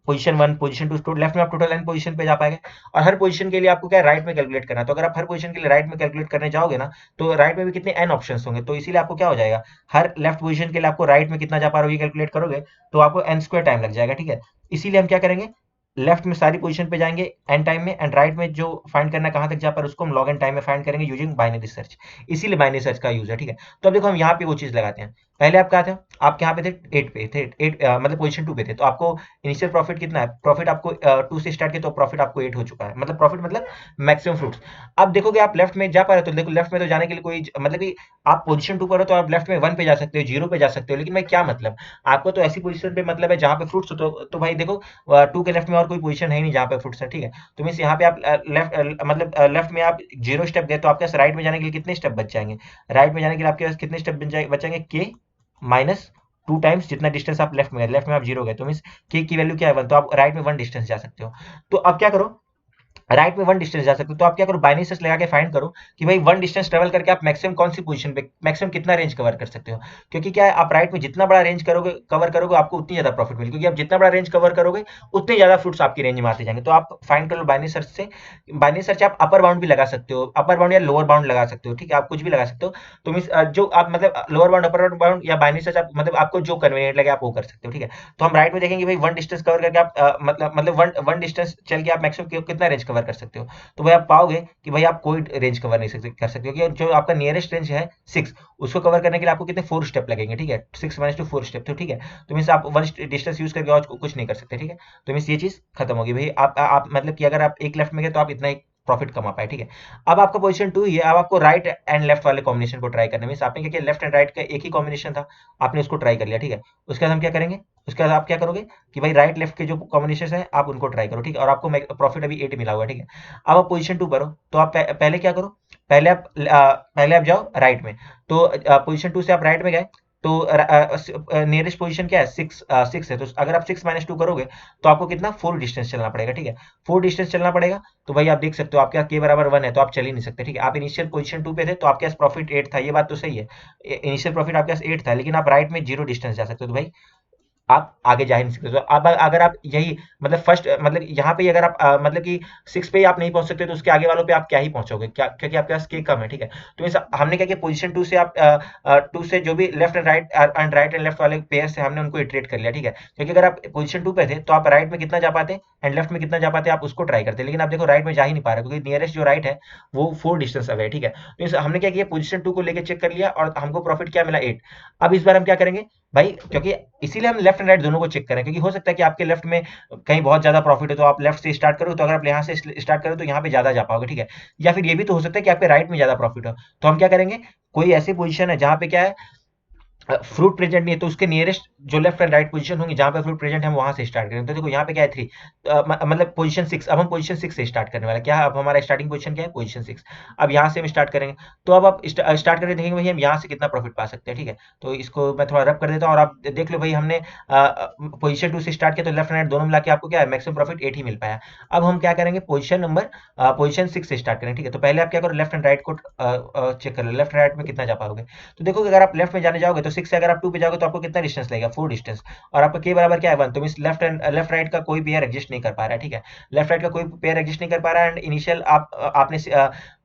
पोजीशन 1 पोजीशन 2 लेफ्ट में आप टोटल एन पोजीशन पे जा पाएंगे। और हर पोजीशन के लिए आपको क्या राइट में कैलकुलेट करना है, तो अगर आप हर पोजीशन के लिए राइट में कैलकुलेट करने जाओगे ना, तो राइट में भी कितने एन ऑप्शंस होंगे, तो इसीलिए आपको क्या हो जाएगा, हर लेफ्ट पोजीशन के लिए आपको राइट में कितना जा पा रहे हो ये कैलकुलेट करोगे तो आपको एन स्क्वायर टाइम लग जाएगा, ठीक है। इसीलिए हम क्या करेंगे, लेफ्ट में सारी पोजीशन पे जाएंगे एन टाइम में, एंड राइट में जो फाइंड करना है कहां तक जा पर उसको हम लॉग एन टाइम में फाइंड करेंगे यूजिंग बाइनरी सर्च, इसीलिए बाइनरी सर्च का यूज है, ठीक है। तो अब देखो हम यहाँ पे वो चीज लगाते हैं, पहले आप कहाँ थे, आप यहाँ पे थे 8 पे थे, 8 मतलब पोजीशन 2 पे थे, तो आपको इनिशियल प्रॉफिट कितना है, प्रॉफिट आपको 2 से स्टार्ट किया तो प्रॉफिट आपको 8 हो चुका है, मतलब प्रॉफिट मतलब मैक्सिमम फ्रूट्स। अब देखोगे आप लेफ्ट में जा पा रहे हो, तो देखो लेफ्ट में तो जाने के लिए कोई मतलब कि आप पोजीशन 2 पर हो तो आप लेफ्ट में 1 पे जा सकते हो, 0 पे जा सकते हो, लेकिन मैं क्या मतलब, आपको तो ऐसी पोजीशन पे मतलब है जहाँ पे फ्रूट्स हो, तो भाई देखो 2 के लेफ्ट में और कोई पोजीशन है ही नहीं जहाँ पे फ्रूट्स है, ठीक है। तो मीन्स यहाँ पे आप लेफ्ट मतलब लेफ्ट में आप 0 स्टेप गए तो आपके पास राइट में जाने के लिए कितने स्टेप बच जाएंगे, राइट में जाने के लिए आपके पास कितने स्टेप बचेंगे, के माइनस 2 टाइम्स जितना डिस्टेंस आप लेफ्ट में गए, लेफ्ट में आप 0 गए तो मीन्स के की वैल्यू क्या है 1, तो आप राइट में 1 डिस्टेंस जा सकते हो। तो अब क्या करो, राइट में 1 डिस्टेंस जा सकते हो, तो आप क्या करो, बाइनरी सर्च लगा के फाइंड करो कि भाई 1 डिस्टेंस ट्रेवल करके आप मैक्सिमम कौन सी पोजीशन पे, मैक्सिमम कितना रेंज कवर कर सकते हो। क्योंकि क्या है, आप राइट में जितना बड़ा रेंज कवर करोगे आपको उतनी ज्यादा प्रॉफिट मिलेगी, क्योंकि आप जितना बड़ा रेंज कवर करोगे उतने ज्यादा फ्रूट्स आपकी रेंज में आते जाएंगे। तो आप फाइंड कर लो बाइनरी सर्च से। बाइनरी सर्च आप अपर बाउंड भी लगा सकते हो, अपर बाउंड या लोअर बाउंड लगा सकते हो, ठीक है, आप कुछ भी लगा सकते हो। तो मीन्स जो आप मतलब लोअर बाउंड अपर बाउंड या बाइनरी सर्च आप मतलब आपको जो कन्वीनियंट लगे आप वो कर सकते हो, ठीक है। तो हम राइट में देखेंगे भाई 1 डिस्टेंस कवर करके आप मतलब वन डिस्टेंस चल के आप मैक्सिमम कितना रेंज कवर कर सकते हो। तो भाई आप पाओगे कि भाई आप कोई रेंज कवर नहीं कर सकते, क्योंकि जो आपका नियरेस्ट रेंज है 6, उसको कवर करने के लिए आपको कितने 4 स्टेप लगेंगे, ठीक है, 6 माइनस टू 4 स्टेप, तो ठीक है। तो मीन्स आप 1 डिस्टेंस यूज करके और कुछ नहीं कर सकते, ठीक है। तो मीन्स ये चीज खत्म होगी भाई, आप मतलब कि अगर आप एक लेफ्ट में गए तो आप इतना ही प्रॉफिट कमा पाए, ठीक है। अब आपका पोजीशन 2 ये, अब आपको राइट एंड लेफ्ट वाले कॉम्बिनेशन को ट्राई करना है। मीन्स आपने क्या किया, लेफ्ट एंड राइट का एक ही कॉम्बिनेशन था, आपने उसको ट्राई कर लिया, ठीक है। उसके बाद हम क्या करेंगे, उसके बाद आप क्या करोगे कि भाई राइट लेफ्ट के जो कॉम्बिनेशन है आप उनको ट्राई करो, ठीक है, और आपको प्रॉफिट अभी 8 मिला हुआ है, ठीक है। अब आप पोजीशन 2 पर हो तो आप पहले क्या करो, पहले आप जाओ राइट में, तो पोजीशन 2 से आप राइट में गए, तो नियरेस्ट पोजीशन क्या है, 6 है, तो अगर आप 6 - 2 करोगे तो आपको कितना 4 डिस्टेंस चलना पड़ेगा, ठीक है, 4 डिस्टेंस चलना पड़ेगा। तो भाई आप देख सकते हो आपके पास के बराबर 1 है तो आप चल ही नहीं सकते, ठीक है। आप इनिशियल पोजीशन 2 पे थे तो आपके पास प्रॉफिट 8 था, ये बात तो सही है, इनिशियल प्रॉफिट आपके पास 8 था, लेकिन आप राइट में 0 डिस्टेंस जा सकते हो, तो भाई आप आगे जा ही नहीं सकते। तो अब अगर आप यही मतलब फर्स्ट मतलब यहाँ पे अगर आप मतलब कि 6 पे ही आप नहीं पहुंच सकते तो उसके आगे वालों पे आप क्या ही पहुंचोगे, क्या, क्योंकि आपके पास के कम है, ठीक है। तो हमने क्या किया, पोजीशन 2 से आप 2 से जो भी लेफ्ट एंड लेफ्ट वाले पेयर से हमने उनको इटरेट कर लिया, ठीक है। क्योंकि अगर आप पोजीशन 2 पे थे तो आप राइट में कितना जा पाते एंड लेफ्ट में कितना जा पाते आप उसको ट्राई करते, लेकिन आप देखो राइट में जा ही नहीं पा रहे, क्योंकि नियरेस्ट जो राइट है वो 4 डिस्टेंस अवे है, ठीक है। तो हमने क्या किया, पोजीशन 2 को लेकर चेक कर लिया और हमको प्रॉफिट क्या मिला 8। अब इस बार हम क्या करेंगे भाई, क्योंकि इसीलिए हम लेफ्ट एंड राइट दोनों को चेक करें, क्योंकि हो सकता है कि आपके लेफ्ट में कहीं बहुत ज्यादा प्रॉफिट है तो आप लेफ्ट से स्टार्ट करो, तो अगर आप यहाँ से स्टार्ट करो तो यहाँ पे ज्यादा जा पाओगे, ठीक है। या फिर ये भी तो हो सकता है कि आपके राइट में ज्यादा प्रॉफिट हो, तो हम क्या करेंगे, कोई ऐसी पोजीशन है जहां पे क्या है फ्रूट प्रेजेंट नहीं है, तो उसके नियरेस्ट जो लेफ्ट एंड राइट पोजीशन होंगी जहां पे फ्रूट प्रेजेंट है हम वहां से स्टार्ट करेंगे। तो देखो यहाँ पे क्या है 3, मतलब पोजीशन 6, अब हम पोजीशन 6 से स्टार्ट करने वाले क्या है, अब हमारा स्टार्टिंग पोजीशन क्या है, पोजीशन 6। अब यहाँ से हम स्टार्ट करेंगे, तो अब आप स्टार्ट करके देखेंगे भाई हम यहाँ से कितना प्रॉफिट पा सकते हैं, ठीक है। तो इसको मैं थोड़ा रब कर देता हूँ और आप देख लो भाई, हमने पोजीशन 2 से स्टार्ट किया तो लेफ्ट एंड राइट दोनों मिला के आपको क्या है, मैक्सिमम प्रॉफिट 8 ही मिल पाया। अब हम क्या करेंगे, पोजीशन 6 से स्टार्ट करेंगे, ठीक है। तो पहले आप क्या करो, लेफ्ट एंड राइट को चेक कर लो, लेफ्ट राइट में कितना जा पाओगे। तो देखो अगर आप लेफ्ट में जाने जाओगे तो 6 से अगर आप 2 पे जाओगे तो आपको कितना डिस्टेंस लगेगा, 4 डिस्टेंस, और आपका के बराबर क्या है 1, तो मींस लेफ्ट राइट का कोई पेयर एग्जिस्ट नहीं कर पा रहा है, ठीक है। लेफ्ट राइट का कोई पेयर एग्जिस्ट नहीं कर पा रहा है एंड इनिशियल आपने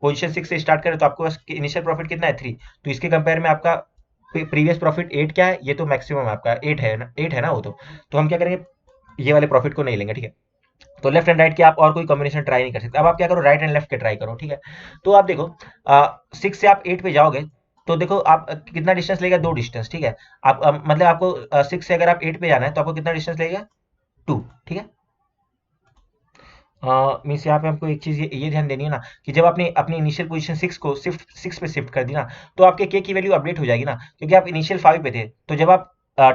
पोजीशन 6 से स्टार्ट करे तो आपको इनिशियल प्रॉफिट कितना है 3। तो इसके कंपेयर में आपका प्रीवियस प्रॉफिट 8 क्या है, ये तो मैक्सिमम आपका 8 है ना, 8 है ना वो तो हम क्या करेंगे, ये वाले प्रॉफिट को नहीं लेंगे, ठीक है। तो लेफ्ट एंड राइट के आप और कोई कॉम्बिनेशन ट्राई नहीं कर सकते। अब आप क्या करो, राइट एंड लेफ्ट के ट्राई करो, ठीक है। तो आप देखो 6 से आप 8 पे जाओगे तो देखो आप कितना डिस्टेंस लेगा, 2 डिस्टेंस, ठीक है। आप मतलब आपको 6 से अगर आप 8 पे जाना है तो आपको कितना डिस्टेंस लगेगा 2, ठीक है। मीन्स यहाँ पे हमको एक चीज ये ध्यान देनी है ना कि जब आपने अपनी इनिशियल पोजीशन 6 को सिक्स पे शिफ्ट कर दी ना, तो आपके के की वैल्यू अपडेट हो जाएगी ना, क्योंकि आप इनिशियल 5 पे थे, तो जब आप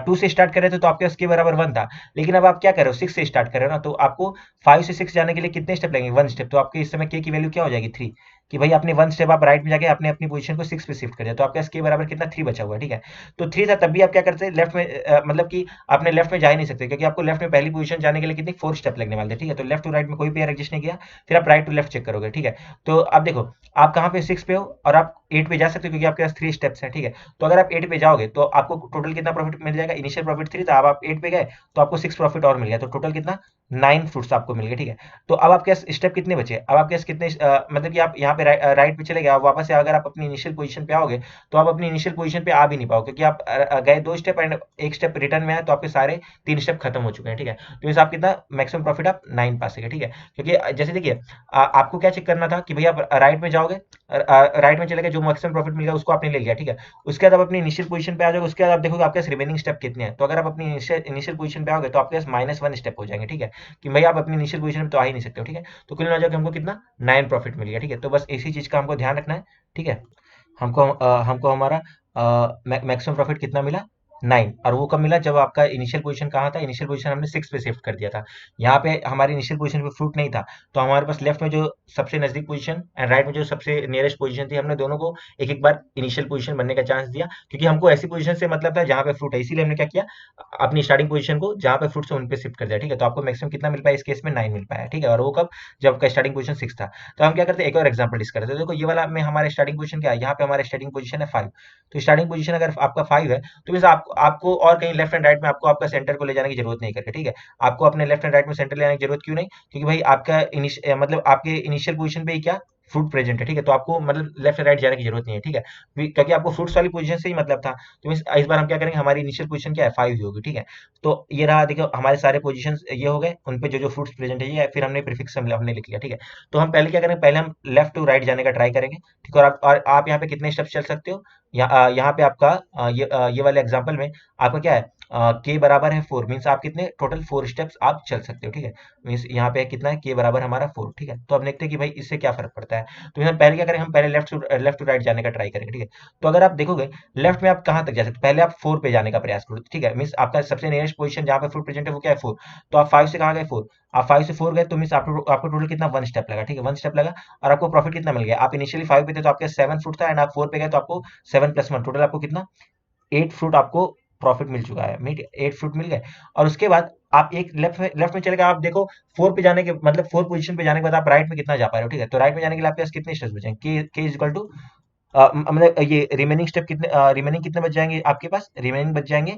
2 से स्टार्ट कर रहे थे तो आपके पास के बराबर 1 था, लेकिन अब आप क्या कर रहे हो 6 से स्टार्ट कर रहे हो ना, तो आपको 5 से 6 जाने के लिए कितने स्टेप लगेंगे, 1 स्टेप, तो आपके इस समय के की वैल्यू क्या हो जाएगी 3, कि भाई आपने 1 स्टेप आप राइट में जाके आपने अपनी पोजीशन को 6 पे शिफ्ट कर दिया, तो आपके पास के बराबर कितना 3 बचा हुआ है, ठीक है। तो 3 था, तब भी आप क्या करते हैं लेफ्ट में मतलब कि आपने लेफ्ट में जा ही नहीं सकते, क्योंकि आपको लेफ्ट में पहली पोजीशन जाने के लिए कितनी 4 स्टेप लगने वाले थे, ठीक है। तो लेफ्ट टू राइट में कोई पेयर एग्जिस्ट नहीं किया, फिर आप राइट टू लेफ्ट चेक करोगे, ठीक है। तो अब देखो आप कहाँ पे 6 पे हो और आप 8 पे जा सकते हो, क्योंकि आपके पास 3 स्टेप्स हैं, ठीक है। तो अगर आप 8 पे जाओगे तो आपको टोटल कितना प्रॉफिट मिल जाएगा, इनिशियल प्रॉफिट 3 था, अब आप 8 पे गए तो आपको 6 प्रॉफिट और मिल गया, तो टोटल कितना 9 फ्रूट्स आपको मिल गए, ठीक है। तो अब आपके पास स्टेप कितने बचे? अब आपके पास कितने मतलब कि आप यहाँ पे राइट पे चले गए, आप वापस से अगर आप अपनी इनिशियल पोजीशन पे आओगे तो आप अपनी इनिशियल पोजीशन पे आ भी नहीं पाओगे, क्योंकि आप गए 2 स्टेप एंड 1 स्टेप रिटर्न में आए, तो आपके सारे 3 स्टेप खत्म हो चुके हैं, ठीक है। तो इस आप कितना मैक्सिमम प्रॉफिट आप 9 पा सके, ठीक है। क्योंकि जैसे देखिए आपको क्या चेक करना था कि भैया आप राइट में जाओगे, राइट में चले गए, जो मैक्सिमम प्रॉफिट मिल गया उसको आपने ले लिया, ठीक है। उसके बाद आप अपनी इनिशियल पोजीशन पे आ जाओगे, उसके बाद आप देखोगे आपके पास रिमेनिंग स्टेप कितने हैं। तो अगर आप अपनी इनिशियल पोजीशन पे आओगे तो आपके पास -1 स्टेप हो जाएंगे, ठीक है, कि भाई आप अपनी इनिशियल पोजीशन में तो आ ही नहीं सकते हो, ठीक है। तो कुल मिला के हमको कितना 9 प्रॉफिट मिल गया, ठीक है। तो बस इसी चीज का हमको ध्यान रखना है, ठीक है। हमको हमारा मैक्सिमम प्रॉफिट कितना मिला? 9। और वो कब मिला? जब आपका इनिशियल पोजीशन कहाँ था? इनिशियल पोजीशन हमने 6 पे शिफ्ट कर दिया था। यहाँ पे हमारी इनिशियल पोजीशन पे फ्रूट नहीं था, तो हमारे पास लेफ्ट में जो सबसे नजदीक पोजीशन एंड राइट में जो सबसे नियरेस्ट पोजीशन थी, हमने दोनों को एक एक बार इनिशियल पोजीशन बनने का चांस दिया, क्योंकि हमको ऐसी पोजीशन से मतलब था जहाँ पे फ्रूट है। इसीलिए हमने क्या किया, अपनी स्टार्टिंग पोजीशन को जहाँ पे फ्रूट है उन पे शिफ्ट कर दिया, ठीक है। तो आपको मैक्सिमम कितना मिल पाया? इस केस में 9 मिल पाया, ठीक है। और वो कब? जब आपका स्टार्टिंग पोजीशन 6 था। तो हम क्या करते हैं, एक और एग्जांपल डिस्कस करते हैं। देखो ये वाला में हमारे स्टार्टिंग पोजीशन क्या है? यहाँ पे हमारे स्टार्टिंग पोजीशन है 5। तो स्टार्टिंग पोजीशन अगर आपका 5 है, तो मींस आपको और कहीं लेफ्ट एंड राइट में आपको आपका सेंटर को ले जाने की जरूरत नहीं करके, ठीक है। आपको अपने लेफ्ट एंड राइट में सेंटर ले जाने की जरूरत क्यों नहीं? क्योंकि भाई आपका मतलब आपके इनिशियल पोजीशन पे ही क्या फ्रूट प्रेजेंट है, ठीक है। तो आपको मतलब लेफ्ट राइट जाने की जरूरत नहीं है, ठीक है, क्योंकि आपको फ्रूट्स वाली पोजीशन से ही मतलब था। तो इस बार हम क्या करेंगे, हमारी इनिशियल पोजीशन क्या है? 5 ही होगी, ठीक है। तो ये रहा, देखो हमारे सारे पोजीशन ये हो गए, उन पे जो जो फ्रूट्स प्रेजेंट है ये, फिर हमने प्रीफिक्स हमने लिख लिया, ठीक है। तो हम पहले क्या करेंगे, पहले हम लेफ्ट टू राइट जाने का ट्राई करेंगे, ठीक है। और आप यहाँ पे कितने स्टेप्स चल सकते हो? यहाँ पे आपका ये वाले एग्जांपल में आपका क्या है, के बराबर है 4, मीन्स आप कितने टोटल 4 स्टेप्स आप चल सकते हो, ठीक है। मीन्स यहाँ पे कितना है, के बराबर हमारा 4, ठीक है। तो अब देखते हैं कि भाई इससे क्या फर्क पड़ता है। तो हम पहले क्या करेंगे, हम पहले लेफ्ट टू राइट जाने का ट्राई करेंगे, ठीक है। तो अगर आप देखोगे लेफ्ट में आप कहाँ तक जा सकते हो, पहले आप 4 पे जाने का प्रयास करो, ठीक है। मीन्स आपका सबसे नियरेस्ट पोजीशन जहाँ पे फुट प्रेजेंट है वो क्या है? 4। तो आप 5 से कहाँ गए? 4। आप 5 से 4 गए, तो मीन्स आपको टोटल कितना? 1 स्टेप लगा, ठीक है, 1 स्टेप लगा। और आपको प्रॉफिट कितना मिल गया? आप इनिशियली 5 पे थे तो आपके 7 फुट था, एंड आप 4 पे गए तो आपको 7 + 1 टोटल आपको कितना? 8 फ्रूट आपको प्रॉफिट मिल चुका है, मीट 8 फ्रूट मिल गए। और उसके बाद आप एक लेफ्ट में चले गए, आप देखो 4 पे जाने के मतलब 4 पोजीशन पे जाने के बाद आप राइट में कितना जा पा रहे हो, ठीक है। तो राइट में जाने के लिए आपके पास कितने स्टेप्स बचेंगे? के इज इक्वल टू मतलब ये रिमेनिंग स्टेप कितने, रिमेनिंग कितने बच जाएंगे आपके पास? रिमेनिंग बच जाएंगे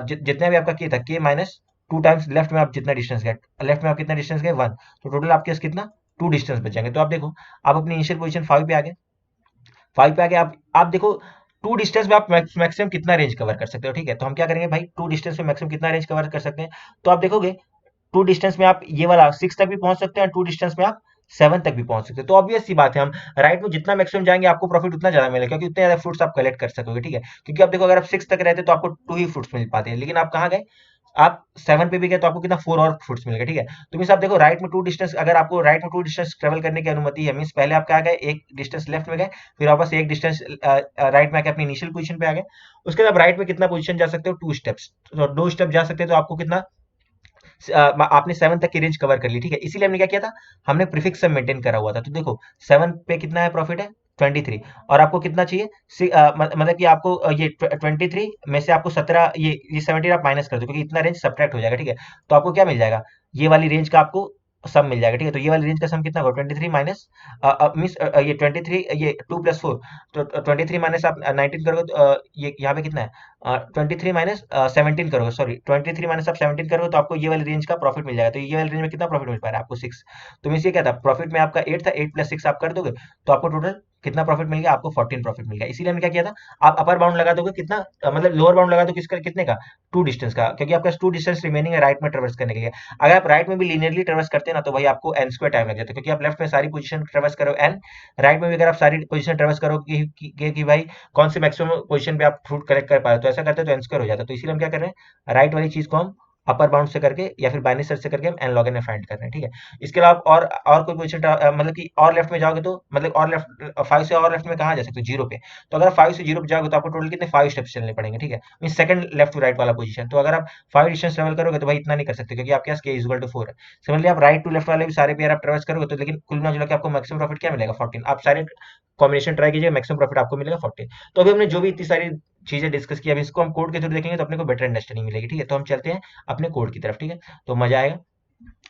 जितना भी आपका के था, के माइनस 2 टाइम्स लेफ्ट में आप जितना डिस्टेंस गए, लेफ्ट में आप कितना डिस्टेंस गए? 1। तो टोटल आपके पास कितना? 2 डिस्टेंस बच जाएंगे। तो आप देखो, आप अपनी इनिशियल पोजीशन 5 पे आ गए, 5 पे आके आप देखो 2 डिस्टेंस में आप मैक्सिमम कितना रेंज कवर कर सकते हो, ठीक है। तो हम क्या करेंगे भाई, 2 डिस्टेंस में मैक्सिमम कितना रेंज कवर कर सकते हैं? तो आप देखोगे 2 डिस्टेंस में आप ये वाला 6 तक भी पहुंच सकते हैं, 2 डिस्टेंस में आप 7 तक भी पहुंच सकते हैं। तो ऑब्वियस सी बात है, हम राइट में जितना मैक्सिमम जाएंगे आपको प्रॉफिट उतना ज्यादा मिलेगा, क्योंकि उतने ज्यादा फ्रूट्स आप कलेक्ट कर सकोगे, ठीक है। क्योंकि आप देखो अगर आप 6 तक रहते तो आपको 2 ही फ्रूट्स मिल पाते हैं, लेकिन आप कहाँ गए, आप 7 पे भी गए तो आपको कितना 4 और फ्रूट्स मिल गए, ठीक है। तो मीन्स आप देखो राइट में 2 डिस्टेंस, अगर आपको राइट में 2 डिस्टेंस ट्रेवल करने की अनुमति है, मीन्स पहले आप क्या गए, एक डिस्टेंस लेफ्ट में गए, फिर वापस एक डिस्टेंस राइट में आके अपनी इनिशियल पोजीशन पे आ गए। उसके बाद राइट में कितना पोजीशन जा सकते हो? 2 स्टेप्स। तो 2 स्टेप जा सकते हैं, तो आपको कितना आपने 7 तक की रेंज कवर कर ली, ठीक है। इसीलिए हमने क्या किया था, हमने प्रीफिक्स सब मेंटेन करा हुआ था। तो देखो 7 पे कितना है प्रॉफिट है? 23। और आपको कितना चाहिए? मतलब कि आपको ये 23 में से आपको 17, ये 17 आप माइनस कर दो, क्योंकि इतना रेंज सब्ट्रैक्ट हो जाएगा, ठीक है। तो आपको क्या मिल जाएगा? ये वाली रेंज का आपको सम मिल जाएगा, ठीक है। तो ये वाली रेंज का सम कितना होगा? 23 माइनस मीन्स ये 23, ये 2 + 4, तो 23 माइनस आप 19 करोगे तो ये यहाँ पे कितना है? 23 माइनस 17 करोगे, सॉरी 23 माइनस आप 17 करोगे तो आपको ये वाली रेंज का प्रॉफिट मिल जाएगा। तो ये वाली रेंज में कितना प्रॉफिट मिल पा रहा है आपको? 6। तो मीन्स ये क्या था, प्रॉफिट में आपका 8 था, 8 + 6 आप कर दोगे तो आपको टोटल कितना प्रॉफिट मिल गया? आपको 14 प्रॉफिट मिल गया। इसीलिए हमने क्या किया था, आप अपर बाउंड लगा दोगे कितना, मतलब लोअर बाउंड लगा दो किसका, कितने का? 2 डिस्टेंस का, क्योंकि आपका 2 डिस्टेंस रिमेनिंग है राइट में ट्रेवर्स करने के लिए। अगर आप राइट में भी लीनियरली ट्रेवर्स करते हैं ना, तो भाई आपको n स्क्वायर टाइम लग जाता है, क्योंकि आप लेफ्ट में सारी पोजीशन ट्रेवर्स करो n, राइट में भी अगर आप सारी पोजीशन ट्रेवर्स करो कि भाई कौन से मैक्सिमम पोजीशन पे आप फ्रूट कलेक्ट कर पा रहे हो, तो ऐसा करते हैं तो n स्क्वायर हो जाता है। तो इसीलिए हम क्या कर रहे हैं, राइट वाली चीज को हम अपर बाउंड से करके या फिर बाइनरी सर्च से करके हम n log n फाइंड कर रहे हैं, ठीक है। इसके अलावा और कोई पोजीशन मतलब कि और लेफ्ट में जाओगे तो मतलब और लेफ्ट 5 से और लेफ्ट में कहाँ जा सकते हो? 0 पे। तो अगर 5 से 0 पे जाओगे तो आपको टोटल कितने 5 स्टेप्स चलने पड़ेंगे, ठीक है। Mean second left to right वाला पोजीशन। तो अगर आप 5 डिस्टेंस ट्रेवल करोगे तो भाई इतना नहीं कर सकते, क्योंकि आपके पास k = 4 है। सिमिलरली आप राइट टू लेफ्ट वाले भी सारे पेयर आप ट्रेवर्स करोगे तो, लेकिन कुल मिला के आपको मैक्सिमम प्रॉफिट क्या मिलेगा? 14। आप सारे कॉम्बिनेशन ट्राई कीजिए, मैक्सिमम प्रॉफिट आपको मिलेगा 14। तो अभी हमने जो भी इतनी सारी चीजें डिस्कस की, अभी इसको हम कोड के थ्रू देखेंगे तो अपने को बेटर अंडरस्टैंडिंग मिलेगी, ठीक है। तो हम चलते हैं अपने कोड की तरफ, ठीक है। तो मजा आएगा।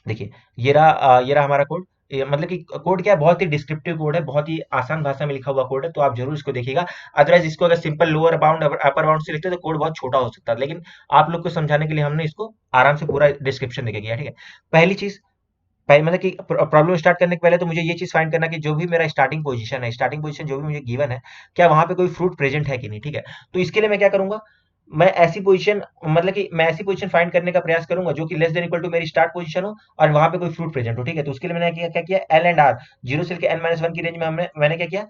देखिए ये रहा हमारा कोड। मतलब कि कोड क्या है, बहुत ही डिस्क्रिप्टिव कोड है, बहुत ही आसान भाषा में लिखा हुआ कोड है, तो आप जरूर इसको देखिएगा। अदरवाइज इसको अगर simple lower bound upper bound से लिखते तो कोड बहुत छोटा हो सकता है, लेकिन आप लोग को समझाने के लिए हमने इसको आराम से पूरा डिस्क्रिप्शन देके किया, ठीक है। पहली चीज, मतलब कि प्रॉब्लम स्टार्ट करने के पहले तो मुझे ये चीज फाइंड करना कि जो भी मेरा स्टार्टिंग पोजीशन है, स्टार्टिंग पोजीशन जो भी मुझे गिवन है, क्या वहां पे कोई फ्रूट प्रेजेंट है कि नहीं, ठीक है। तो इसके लिए मैं क्या करूंगा, मैं ऐसी पोजीशन, मतलब कि मैं ऐसी पोजीशन फाइंड करने का प्रयास करूंगा जो कि लेस देन इक्वल टू मेरी स्टार्ट पोजीशन हो और वहां पे कोई फ्रूट प्रेजेंट हो, ठीक है। तो उसके लिए मैंने क्या किया, एल एंड आर, जीरो से लेकर एन माइनस वन की रेंज में मैंने क्या किया,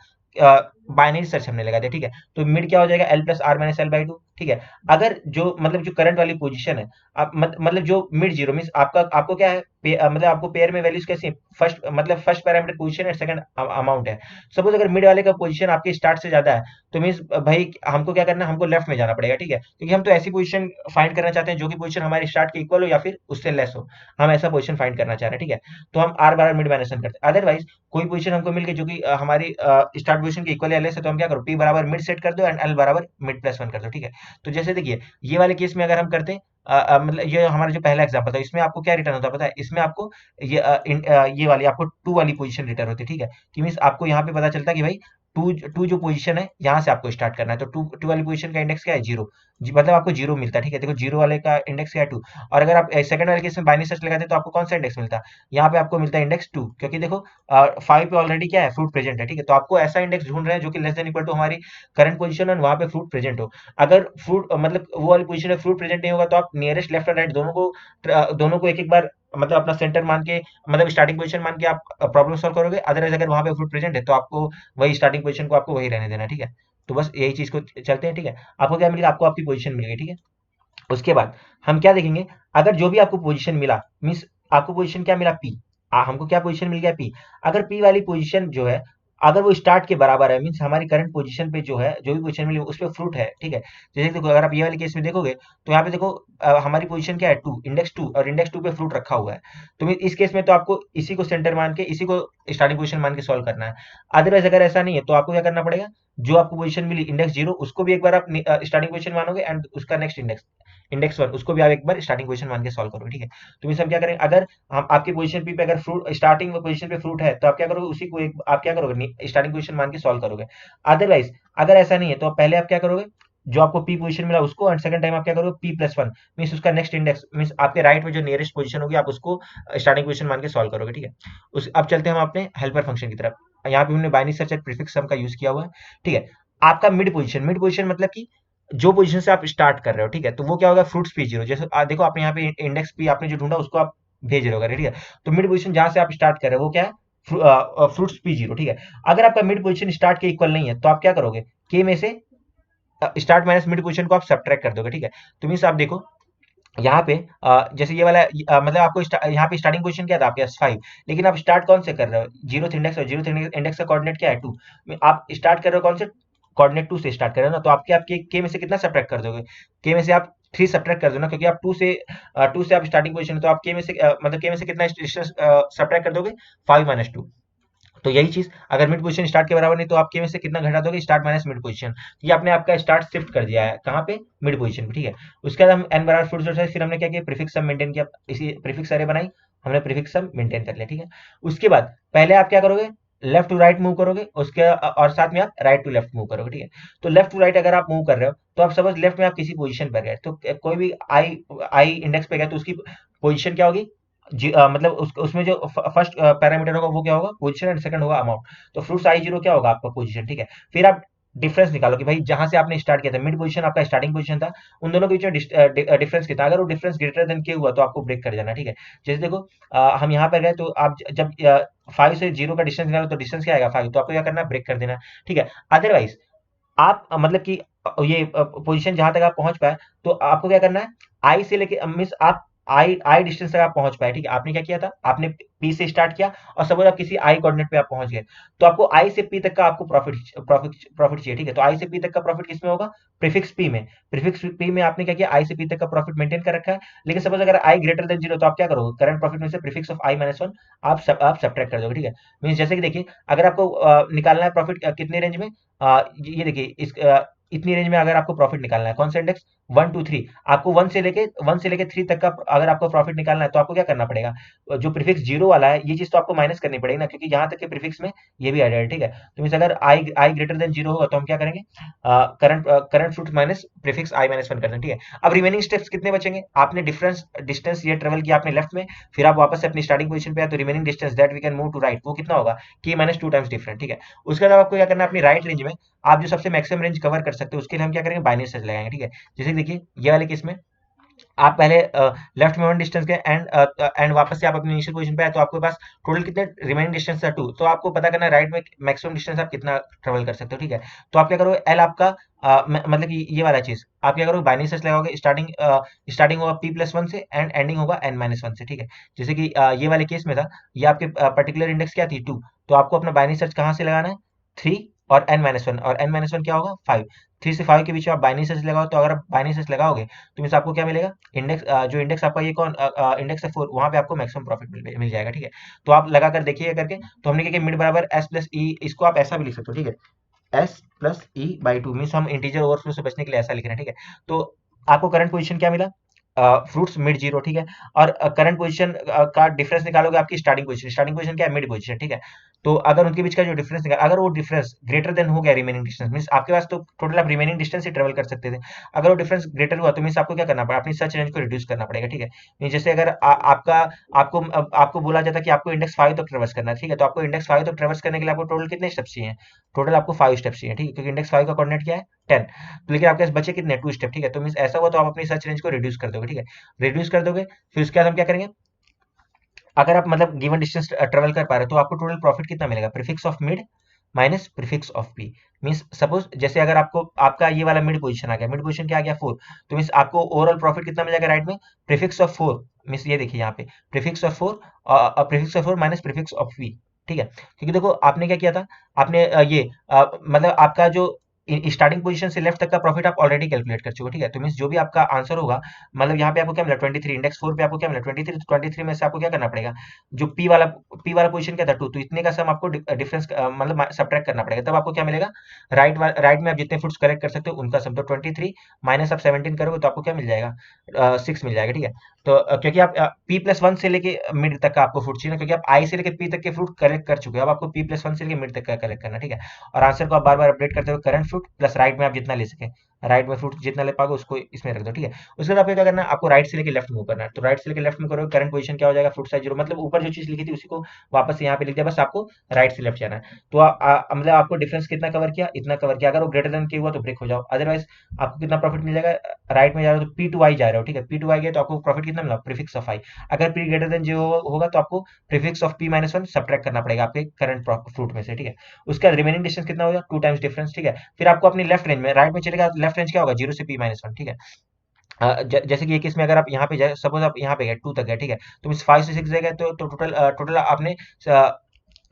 बाइनरी सर्च हमने लगा दिया, ठीक है। तो मिड क्या हो जाएगा, L plus R minus L by two, ठीक है। अगर जो मतलब जो करंट वाली पोजीशन है, आप मतलब जो मिड जीरो मीन आपका, आपको क्या है, मतलब आपको पेयर में वैल्यूज कैसी, फर्स्ट मतलब फर्स्ट पैरामीटर पोजीशन है, सेकंड अमाउंट है। सपोज अगर मिड वाले का पोजीशन आपके स्टार्ट से ज्यादा है, तो मीन्स भाई हमको क्या करना है, हमको लेफ्ट में जाना पड़ेगा, ठीक है, क्योंकि हम तो ऐसी पोजीशन फाइंड करना चाहते हैं जो कि पोजीशन हमारे स्टार्ट के इक्वल हो या फिर उससे लेस हो। हम ऐसा पोजीशन फाइंड करना चाह रहे हैं, ठीक है। तो हम आर बार मिड माइनस करते हैं। अदरवाइज कोई पोजीशन हमको मिल गई जो कि हमारी स्टार्ट पोजीशन के इक्वल या लेस है, तो हम क्या करो, पी बराबर मिड सेट कर दो एंड एल बराबर मिड प्लस वन कर दो, ठीक है। तो जैसे देखिए, ये वाले केस में अगर हम करते हैं, मतलब ये हमारा जो पहला एग्जांपल था, इसमें आपको क्या रिटर्न होता है पता है, इसमें आपको ये वाली आपको टू वाली पोजीशन रिटर्न होती है, ठीक है। कि मीन्स आपको यहाँ पे पता चलता है कि भाई टू टू जो पोजीशन है यहाँ से आपको स्टार्ट करना है, तो टू टू वाली पोजीशन का इंडेक्स क्या है, जीरो। मतलब आपको जीरो मिलता है, ठीक है। देखो जीरो वाले का इंडेक्स क्या है, टू। और अगर आप सेकंड वाले केस में बाइनरी सर्च लगाते हैं तो आपको कौन सा इंडेक्स मिलता है, यहाँ पे आपको मिलता है इंडेक्स टू, क्योंकि देखो फाइव पे ऑलरेडी क्या है, फ्रूट प्रेजेंट है, ठीक है। तो आपको ऐसा इंडेक्स ढूंढ रहे हैं जो कि लेस देन इक्वल टू हमारी करंट पोजीशन है, वहां पे फ्रूट प्रेजेंट हो। अगर फ्रूट मतलब वो वाली पोजीशन में फ्रूट प्रेजेंट नहीं होगा, तो आप नियरेस्ट लेफ्ट और राइट दोनों को एक एक बार मतलब अपना सेंटर मान के, मतलब स्टार्टिंग पोजीशन मान के आप प्रॉब्लम सॉल्व करोगे। अदरवाइज अगर वहां पे फ्रूट प्रेजेंट है तो आपको वही स्टार्टिंग पोजीशन को आपको वही रहने देना है, ठीक है। तो बस यही चीज को चलते हैं, ठीक है। आपको क्या मिलेगा, आपको आपकी पोजीशन मिल गई, ठीक है। उसके बाद हम क्या देखेंगे, अगर जो भी आपको पोजीशन मिला, मीन्स आपको पोजीशन क्या मिला, पी। हमको क्या पोजीशन मिल गया, पी। अगर पी वाली पोजीशन जो है, अगर वो स्टार्ट के बराबर है, मीन्स हमारी करंट पोजीशन पे जो है, जो भी पोजीशन मिली उस पे फ्रूट है, ठीक है। जैसे देखो, अगर आप ये वाले केस में देखोगे, तो यहाँ पे देखो हमारी पोजीशन क्या है, टू, इंडेक्स टू, और इंडेक्स टू पे फ्रूट रखा हुआ है। तो इस केस में तो आपको इसी को सेंटर मान के, इसी को स्टार्टिंग पोजीशन मान के सॉल्व करना है। अदरवाइज अगर ऐसा नहीं है, तो आपको क्या करना पड़ेगा, जो आपको पोजीशन मिली इंडेक्स जीरो, उसको भी एक बार आप स्टार्टिंग पोजीशन मानोगे, एंड उसका नेक्स्ट इंडेक्स इंडेक्स वन, उसको भी आप एक बार स्टार्टिंग पोजीशन मान के सॉल्व करोगे, ठीक है। तो इस हम क्या करेंगे, अगर हम आपकी पोजीशन पी पे अगर फ्रूट स्टार्टिंग पोजीशन पे फ्रूट है, तो आप क्या करोगे, उसी को एक आप क्या करोगे, स्टार्टिंग पोजीशन मान के सॉल्व करोगे। अदरवाइज अगर ऐसा नहीं है, तो पहले आप क्या करोगे, जो आपको पी पोजीशन मिला उसको, एंड सेकंड टाइम आप क्या करोगे, पी प्लस वन, मीन उसका नेक्स्ट इंडेक्स, मीन आपके राइट में जो नियरेस्ट पोजीशन होगी, आप उसको स्टार्टिंग पोजीशन मान के सॉल्व करोगे, ठीक है। अब चलते हैं हम अपने हेल्पर फंक्शन की तरफ। यहाँ पे हमने बाइनरी सर्च एंड प्रीफिक्स सम का यूज किया हुआ है, ठीक है। आपका मिड पोजीशन मतलब कि जो पोजीशन से आप स्टार्ट कर रहे हो, ठीक है, तो वो क्या होगा, फ्रूट्स पी जीरो। जैसे देखो आपने यहाँ पे इंडेक्स पी आपने जो ढूंढा उसको आप भेज रहे हो, ठीक है। तो मिड पोजीशन जहां से आप स्टार्ट कर रहे हो वो क्या है, फ्रूट्स पी जीरो, ठीक है। अगर आपका मिड पोजीशन स्टार्ट के इक्वल नहीं है, तो आप क्या करोगे, के में से स्टार्ट माइनस मिड पोजीशन को आप सब्ट्रैक्ट कर दोगे, ठीक है। तो मीन्स आप देखो यहाँ पे जैसे ये वाला मतलब आपको यहाँ पे स्टार्टिंग पोजीशन क्या था आपके पास, फाइव। लेकिन आप स्टार्ट कौन से कर रहे हो, जीरो इंडेक्स, और जीरो इंडेक्स का कोऑर्डिनेट क्या है, टू। आप स्टार्ट कर रहे हो कौन से, कोऑर्डिनेट टू से स्टार्ट कर रहे हो ना, तो आपके के में से कितना सब्ट्रैक्ट कर दोगे, के में से आप थ्री सब्ट्रैक्ट कर दो ना, क्योंकि आप टू से आप स्टार्टिंग पोजीशन, तो आप के में से मतलब के में से कितना सब्ट्रैक्ट कर दोगे, फाइव माइनस टू। तो यही चीज, अगर मिड पोजीशन स्टार्ट के बराबर नहीं, तो आप के में से कितना घटा दोगे, स्टार्ट माइनस मिड पोजीशन। ये आपने आपका स्टार्ट शिफ्ट कर दिया है कहाँ पे, मिड पोजीशन पे, ठीक है। उसके बाद हम एन बराबर फ्रूट है, फिर हमने क्या किया, प्रीफिक्स सम मेंटेन किया, इसी प्रीफिक्स अरे बनाई, हमने प्रीफिक्स सम मेंटेन कर लिया, ठीक है। उसके बाद पहले आप क्या करोगे, लेफ्ट टू राइट मूव करोगे, उसके और साथ में आप राइट टू लेफ्ट मूव करोगे, ठीक है। तो लेफ्ट टू राइट अगर आप मूव कर रहे हो, तो आप सपोज लेफ्ट में आप किसी पोजीशन पर गए, तो कोई भी आई आई इंडेक्स पे गए, तो उसकी पोजीशन क्या होगी, मतलब उसमें जो फर्स्ट पैरामीटर होगा वो क्या होगा, पोजीशन, एंड सेकंड होगा अमाउंट। तो फ्रूट्स आई जीरो क्या होगा आपका, पोजीशन, ठीक है। फिर आप डिफरेंस निकालो कि भाई जहां से आपने स्टार्ट किया था, मिड पोजीशन आपका स्टार्टिंग पोजीशन था, उन दोनों के बीच में डिफरेंस कितना, अगर वो डिफरेंस ग्रेटर देन के हुआ, तो आपको ब्रेक कर जाना, ठीक है। जैसे देखो हम यहाँ पर गए, तो आप जब फाइव से जीरो का डिस्टेंस निकालो, तो डिस्टेंस क्या आएगा, फाइव, तो आपको क्या करना है, ब्रेक कर देना, ठीक है। अदरवाइज आप मतलब कि ये पोजीशन जहां तक आप पहुंच पाए, तो आपको क्या करना है, आई से लेके मीन्स आप आई आई डिस्टेंस तक आप पहुंच पाए, ठीक है। आपने क्या किया था, आपने पी से स्टार्ट किया, और सपोज आप किसी आई कोऑर्डिनेट पे आप पहुंच गए, तो आपको आई से पी तक का आपको प्रॉफिट चाहिए, ठीक है। तो आई से पी तक का प्रॉफिट किसमें होगा, प्रीफिक्स पी में। प्रीफिक्स पी में आपने क्या किया, आई से पी तक का प्रॉफिट मेंटेन कर रखा है। लेकिन सपोज अगर आई ग्रेटर देन जीरो, तो आप क्या करोगे, करंट प्रॉफिट में से prefix of I minus one आप सब्ट्रैक्ट कर दोगे, ठीक है। मीन जैसे कि देखिए, अगर आपको निकालना है प्रॉफिट कितने रेंज में, ये देखिए इतनी रेंज में अगर आपको प्रॉफिट निकालना है, कौन सा इंडेक्स, 1 2 3, आपको 1 से लेके 3 तक का अगर आपको प्रॉफिट निकालना है तो आपको क्या करना पड़ेगा, जो प्रीफिक्स जीरो वाला है ये चीज तो आपको माइनस करनी पड़ेगी ना, क्योंकि यहाँ तक के प्रीफिक्स में ये भी एडेड है, ठीक है। तो मीन अगर आई ग्रेटर देन जीरो होगा तो हम क्या करेंगे, current fruit minus prefix i-1 कर दें, ठीक है। अब रिमेनिंग स्टेप्स कितने बचेंगे, आपने डिफरेंस डिस्टेंस ये ट्रेवल किया आपने लेफ्ट में, फिर आप वापस से अपनी स्टार्टिंग पोजीशन पे आए, तो remaining distance that we can move to right वो कितना होगा, k-2 टाइम्स डिफरेंट, ठीक है। उसके बाद आपको क्या करना है, अपनी राइट रेंज में आप जो सबसे मैक्सिमम रेंज कवर कर सकते हो उसके लिए हम क्या करेंगे, बाइनरी सर्च लगाएंगे, ठीक है। जैसे देखिए ये वाले केस में आप पहले लेफ्ट में 1 डिस्टेंस गए एंड वापस से आप अपनी इनिशियल पोजीशन पे आए, तो आपके पास टोटल कितने रिमेनिंग डिस्टेंस था 2, तो आपको पता करना है राइट में मैक्सिमम डिस्टेंस आप कितना ट्रेवल कर सकते हो, ठीक है। तो आप क्या करोगे, एल आपका मतलब कि ये वाला चीज आप क्या करोगे, बाइनरी सर्च लगाओगे, स्टार्टिंग होगा p+1 से एंड एंडिंग होगा n-1 से, ठीक है। जैसे कि ये वाले केस में था, ये आपके पर्टिकुलर इंडेक्स क्या थी 2, तो आपको अपना बाइनरी सर्च कहाँ से लगाना है, 3 और n-1, और n-1 क्या होगा 5, 3 से 5 के बीच में आप बाइनरी सर्च लगाओ, तो अगर आप बाइनरी सर्च लगाओगे तो मीन्स आपको क्या मिलेगा, इंडेक्स जो इंडेक्स आपका ये कौन इंडेक्स है 4, वहां पे आपको मैक्सिमम प्रॉफिट मिल जाएगा, ठीक है। तो आप लगा कर देखिए करके, तो हमने क्या किया, मिड बराबर s+e, इसको आप ऐसा भी लिख सकते हो, ठीक है, s+e/2 मीन्स हम इंटीजर ओवरफ्लो से बचने के लिए ऐसा लिख रहे हैं, ठीक है। तो आपको करंट पोजीशन क्या मिला, फ्रूट्स मिड जीरो, ठीक है। और करंट पोजीशन का डिफरेंस निकालोगे आपकी स्टार्टिंग पोजीशन क्या है, मिड पोजीशन, ठीक है। तो अगर उनके बीच का जो डिफरेंस निकाल, अगर वो डिफरेंस ग्रेटर देन हो गया रिमेनिंग डिस्टेंस, मींस आपके पास तो टोटल आप रिमेनिंग डिस्टेंस ही ट्रेवल कर सकते थे, अगर वो डिफरेंस ग्रेटर हुआ तो मींस आपको क्या करना पड़ा, अपनी सर्च रेंज को रिड्यूस करना पड़ेगा, ठीक है। मींस जैसे अगर आपका आपको बोला जाता है कि आपको इंडेक्स 5 तक ट्रेवर्स करना है, ठीक है, तो आपको इंडेक्स 5 तक ट्रेवर्स करने के लिए आपको टोटल कितने स्टेप्स चाहिए, टोटल आपको 5 स्टेप्स चाहिए, ठीक है, क्योंकि इंडेक्स 5 का कोऑर्डिनेट क्या है 10, तो लेकिन आपके पास बचे कितने 2 स्टेप, ठीक है। तो मींस ऐसा हुआ तो आप अपनी सर्च रेंज को रिड्यूस कर दोगे, ठीक है, रिड्यूस कर दोगे। फिर उसके बाद हम क्या करेंगे, अगर आप मतलब गिवन डिस्टेंस ट्रेवल कर पा रहे हो तो आपको टोटल प्रॉफिट कितना मिलेगा, prefix of mid minus prefix of P, means suppose जैसे अगर आपको आपका ये वाला मिड पोजीशन आ गया, मिड पोजीशन क्या आ गया 4, तो मींस आपको ओवरऑल प्रॉफिट कितना मिल जाएगा राइट में, प्रीफिक्स ऑफ 4, मींस ये देखिए यहाँ पे prefix of 4, prefix of 4 minus prefix of P, ठीक है। क्योंकि देखो आपने क्या किया था, आपने मतलब आपका जो स्टार्टिंग पोजीशन से लेफ्ट तक का प्रॉफिट आप ऑलरेडी कैलकुलेट कर चुके हो, ठीक है। तो मींस जो भी आपका आंसर होगा, मतलब यहाँ पे आपको क्या मिला 23, इंडेक्स 4 पे आपको क्या मिला 23, तो 23 में से आपको क्या करना पड़ेगा, जो पी वाला पोजीशन क्या था 2, तो इतने का सम आपको डिफरेंस मतलब सब्ट्रैक्ट करना पड़ेगा, तब आपको क्या मिलेगा, राइट में आप जितने फुट्स करेक्ट कर सकते हो उनका सम, तो 23 माइनस आप 17 करोगे तो आपको क्या मिल जाएगा, 6 मिल जाएगा, ठीक है। तो क्योंकि आप p+1 से लेके मिड तक का आपको फ्रूट चाहिए ना, क्योंकि आप आई से लेके पी तक के फ्रूट कलेक्ट कर चुके हो, अब आपको p+1 से लेके मिड तक का कलेक्ट करना, ठीक है। और आंसर को आप बार बार अपडेट करते हुए करंट फ्रूट प्लस राइट में आप जितना ले सके, राइट में फ्रूट जितना ले पाओगे उसको इसमें रख दो, ठीक है। उसके बाद आपको क्या करना है, आपको राइट से लेके लेफ्ट मूव करना है, तो राइट से लेके लेफ्ट में करोगे, करंट पोजीशन क्या हो जाएगा, फ्रूट साइज 0, मतलब ऊपर जो चीज लिखी थी उसी को वापस से यहाँ पे लिख दिया, बस आपको राइट से लेफ्ट जाना है। तो मतलब आपको डिफरेंस कितना कवर किया, इतना कवर किया, अगर वो ग्रेटर देन के हुआ तो ब्रेक हो जाओ, अदरवाइज आपको कितना प्रॉफिट मिल जाएगा, राइट में जा रहे हो तो p/i जा रहे हो, ठीक है, p/i गए तो आपको प्रॉफिट कितना मिला, प्रीफिक्स ऑफ i, अगर p ग्रेटर देन 0 होगा तो आपको प्रीफिक्स ऑफ p-1 सब्ट्रैक्ट करना पड़ेगा आपके करंट फ्रूट में से, ठीक है। उसका रिमेनिंग डिस्टेंस कितना होगा 2 टाइम्स डिफरेंस, ठीक है। फिर आपको अपनी लेफ्ट रेंज में, राइट में चलेगा लेफ्ट रेंज क्या होगा 0 से p-1, ठीक है। जैसे कि ये केस में अगर आप यहाँ पे जाए, सपोज आप यहाँ पे गए 2 तक गए, ठीक है, तो मीन 5 से 6 गए तो टोटल आपने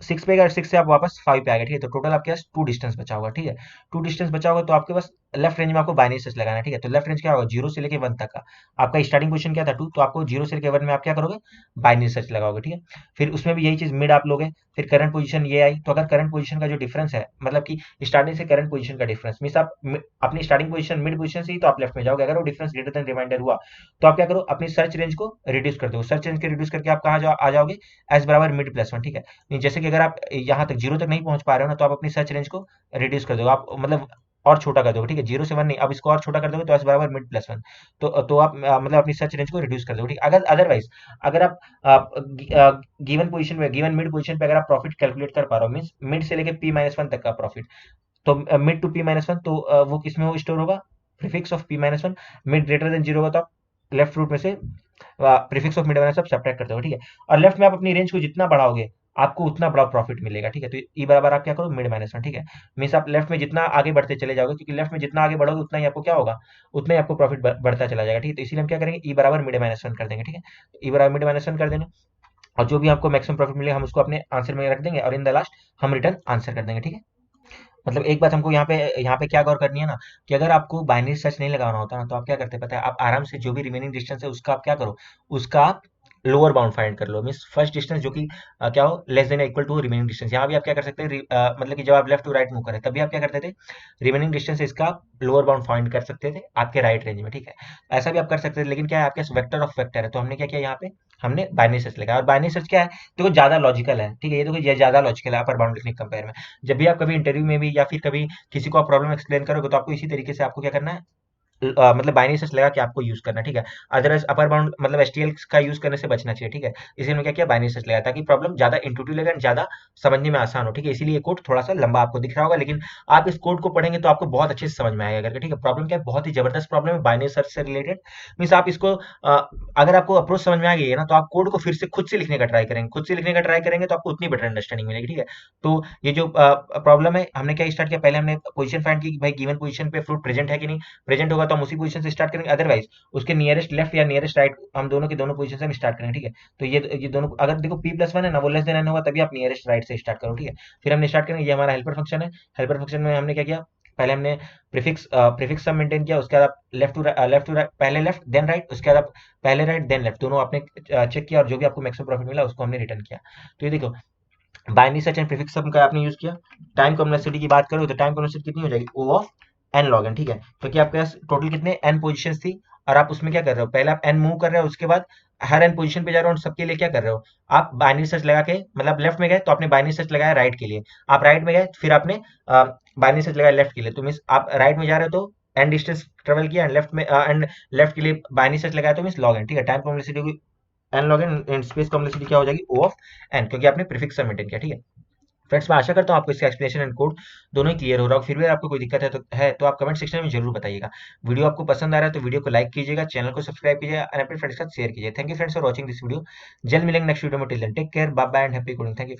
6 पे गए, 6 से आप वापस 5 पे आ गए, ठीक है। तो टोटल आपके पास 2 डिस्टेंस बचा होगा, ठीक है। 2 डिस्टेंस बचा होगा तो आपके पास लेफ्ट रेंज में आपको बाइनरी सर्च लगाना है, ठीक है। तो लेफ्ट रेंज क्या होगा 0 से लेके 1 तक का, आपका स्टार्टिंग पोजीशन क्या था 2, तो आपको 0 से लेके 1 में आप क्या करोगे, बाइनरी सर्च लगाओगे, ठीक है। फिर उसमें भी यही चीज मिड आप लोगे, फिर करंट पोजीशन ये आई, तो अगर करंट पोजीशन का जो डिफरेंस है, मतलब कि स्टार्टिंग से करंट पोजीशन का डिफरेंस, मींस आप अपनी स्टार्टिंग पोजीशन मिड पोजीशन से ही तो आप लेफ्ट में जाओगे, अगर वो डिफरेंस ग्रेटर देन रिमाइंडर हुआ तो आप क्या करो, अपनी सर्च रेंज को रिड्यूस कर दो, सर्च रेंज के रिड्यूस करके आप कहाँ आ जाओगे, एस बराबर मिड+1, ठीक है। जैसे कि अगर आप यहाँ तक 0 तक नहीं पहुंच पा रहे हो ना, तो आप अपनी सर्च रेंज को रिड्यूस कर दोगे, आप मतलब और छोटा कर दोगे, ठीक है, 0 से 1 नहीं, अब इसको और छोटा कर दोगे तो एस बराबर मिड+1, तो आप मतलब अपनी सर्च रेंज को रिड्यूस कर दोगे, ठीक है। अगर अदरवाइज अगर आप गिवन पोजीशन पे, गिवन मिड पोजीशन पे अगर आप प्रॉफिट कैलकुलेट कर पा रहे हो, मींस मिड से लेके p-1 तक का प्रॉफिट, तो मिड टू p-1, तो वो किसमें हो स्टोर होगा, prefix of p-1, mid greater than 0 होगा तो आप लेफ्ट रूट में से प्रीफिक्स ऑफ मिड माइनस सब सब्ट्रैक्ट कर दोगे, ठीक है। और लेफ्ट में आप अपनी रेंज को जितना बढ़ाओगे आपको उतना बड़ा प्रॉफिट मिलेगा, ठीक है। तो ई बराबर आप क्या करो मिड-1, ठीक है। मींस आप लेफ्ट में जितना आगे बढ़ते चले जाओगे, क्योंकि लेफ्ट में जितना आगे बढ़ोगे उतना ही आपको क्या होगा, उतना ही आपको प्रॉफिट बढ़ता चला जाएगा, ठीक है। तो इसीलिए हम क्या करेंगे, ई बराबर मिड-1 कर देंगे, ठीक है। तो ई बराबर मिड-1 कर देना, और जो भी आपको मैक्सिमम प्रॉफिट मिलेगा हम उसको अपने आंसर में रख देंगे, और इन द लास्ट हम रिटर्न आंसर कर देंगे, ठीक है। मतलब एक बात हमको यहाँ पे क्या गौर करनी है ना, कि अगर आपको बाइनरी सर्च नहीं लगाना होता ना, तो आप क्या करते पता है, आप आराम से जो भी रिमेनिंग डिस्टेंस है उसका आप क्या करो, उसका आप लोअर बाउंड फाइंड कर लो, मींस फर्स्ट डिस्टेंस जो कि क्या हो, less than equal to remaining distance. यहाँ भी आप क्या कर सकते हैं, मतलब कि जब आप लेफ्ट टू राइट मूव करें तब भी आप क्या करते थे, रिमेनिंग डिस्टेंस इसका लोअर बाउंड फाइंड कर सकते थे आपके राइट रेंज में, ठीक है। ऐसा भी आप कर सकते थे, लेकिन क्या है, आपके वेक्टर ऑफ वेक्टर है, तो हमने क्या किया यहाँ पे, हमने बाइनरी सर्च लगाया। और बाइनरी सर्च क्या है, देखो ज्यादा लॉजिकल है, ठीक है, ये देखो ये ज्यादा लॉजिकल है अपर बाउंड लिखने के कंपेयर में। जब भी आप कभी इंटरव्यू में भी या फिर कभी किसी को आप प्रॉब्लम एक्सप्लेन करोगे तो आपको इसी तरीके से आपको क्या करना है, मतलब बाइनरी सर्च लगा के आपको यूज करना है, ठीक है। अदरवाइज अपर बाउंड मतलब एसटीएल का यूज करने से बचना चाहिए, ठीक है। इसलिए हमने क्या किया, बाइनरी सर्च लगाया ताकि प्रॉब्लम ज्यादा इंटूटिव लगे, ज्यादा समझने में आसान हो, ठीक है। इसीलिए ये कोड थोड़ा सा लंबा आपको दिख रहा होगा, लेकिन आप इस कोड को पढ़ेंगे तो आपको बहुत अच्छे से समझ में आएगा करके, ठीक है। प्रॉब्लम क्या है, बहुत ही जबरदस्त प्रॉब्लम है बाइनरी सर्च से रिलेटेड। मीन्स आप इसको अगर आपको अप्रोच समझ में आ गई है ना, तो आप कोड को फिर से खुद से लिखने का ट्राई करेंगे, खुद से लिखने का ट्राई करेंगे तो आपको उतनी बेटर अंडरस्टैंडिंग मिलेगी, ठीक है। तो ये जो प्रॉब्लम है, हमने क्या स्टार्ट किया, पहले हमने पोजीशन फाइंड की कि भाई गिवन पोजीशन पे फ्रूट प्रेजेंट है कि नहीं, प्रेजेंट होगा तो हम उसी पोजीशन से स्टार्ट करेंगे, अदरवाइज उसके नियरेस्ट लेफ्ट या नियरेस्ट राइट, हम दोनों के दोनों पोजीशन से हम स्टार्ट करेंगे, ठीक है। तो ये दोनों अगर देखो p+1 है ना, वो लेस देन n होगा तभी आप नियरेस्ट राइट से स्टार्ट करो, ठीक है। फिर हमने स्टार्ट करेंगे, ये हमारा हेल्पर फंक्शन है। हेल्पर फंक्शन में हमने क्या किया, पहले हमने प्रीफिक्स सब मेंटेन किया, उसके बाद आप लेफ्ट टू राइट, पहले लेफ्ट देन राइट, उसके बाद आप पहले राइट देन लेफ्ट, दोनों आपने चेक किया और जो भी आपको मैक्सिमम प्रॉफिट मिला उसको हमने रिटर्न किया। तो ये देखो बाइनरी सर्च एंड प्रीफिक्स सम का आपने यूज किया। टाइम कॉम्प्लेक्सिटी की बात करो तो टाइम कॉम्प्लेक्सिटी कितनी हो जाएगी, ओ ऑफ एन लॉग एन, ठीक है। क्योंकि आपके पास टोटल कितने एन पोजीशंस थी, और आप उसमें क्या कर रहे हो, पहले आप एन मूव कर रहे हो, उसके बाद हर एन पोजीशन पे जा रहे हो, और सबके लिए क्या कर रहे हो, आप बाइनरी सर्च लगा के, मतलब लेफ्ट में गए तो आपने बाइनरी सर्च लगाया राइट के लिए, आप राइट में गए फिर आपने बाइनरी सर्च लगाया लेफ्ट के लिए, तो मीन्स आप राइट में जा रहे हो तो एन डिस्टेंस ट्रेवल किया, एंड लेफ्ट में एंड लेफ्ट के लिए बाइनरी सर्च लगाया तो मीन्स लॉग एन, ठीक है। Time complexity N log N and space complexity क्या हो जाएगी, ओ ऑफ एन, क्योंकि आपने प्रीफिक्स मेंटेन किया, ठीक है। फ्रेंड्स मैं आशा करता हूँ आपको इसका एक्सप्लेनेशन एंड कोड दोनों ही क्लियर हो रहा हो। फिर भी आपको कोई दिक्कत है तो आप कमेंट सेक्शन में जरूर बताइएगा। वीडियो आपको पसंद आ रहा है तो वीडियो को लाइक कीजिएगा, चैनल को सब्सक्राइब कीजिएगा और अपने फ्रेंड्स के साथ शेयर कीजिए। Thank you friends for watching this video. जल्द मिलेंगे नेक्स्ट वीडियो में, till then take care, bye bye and happy coding. Thank you.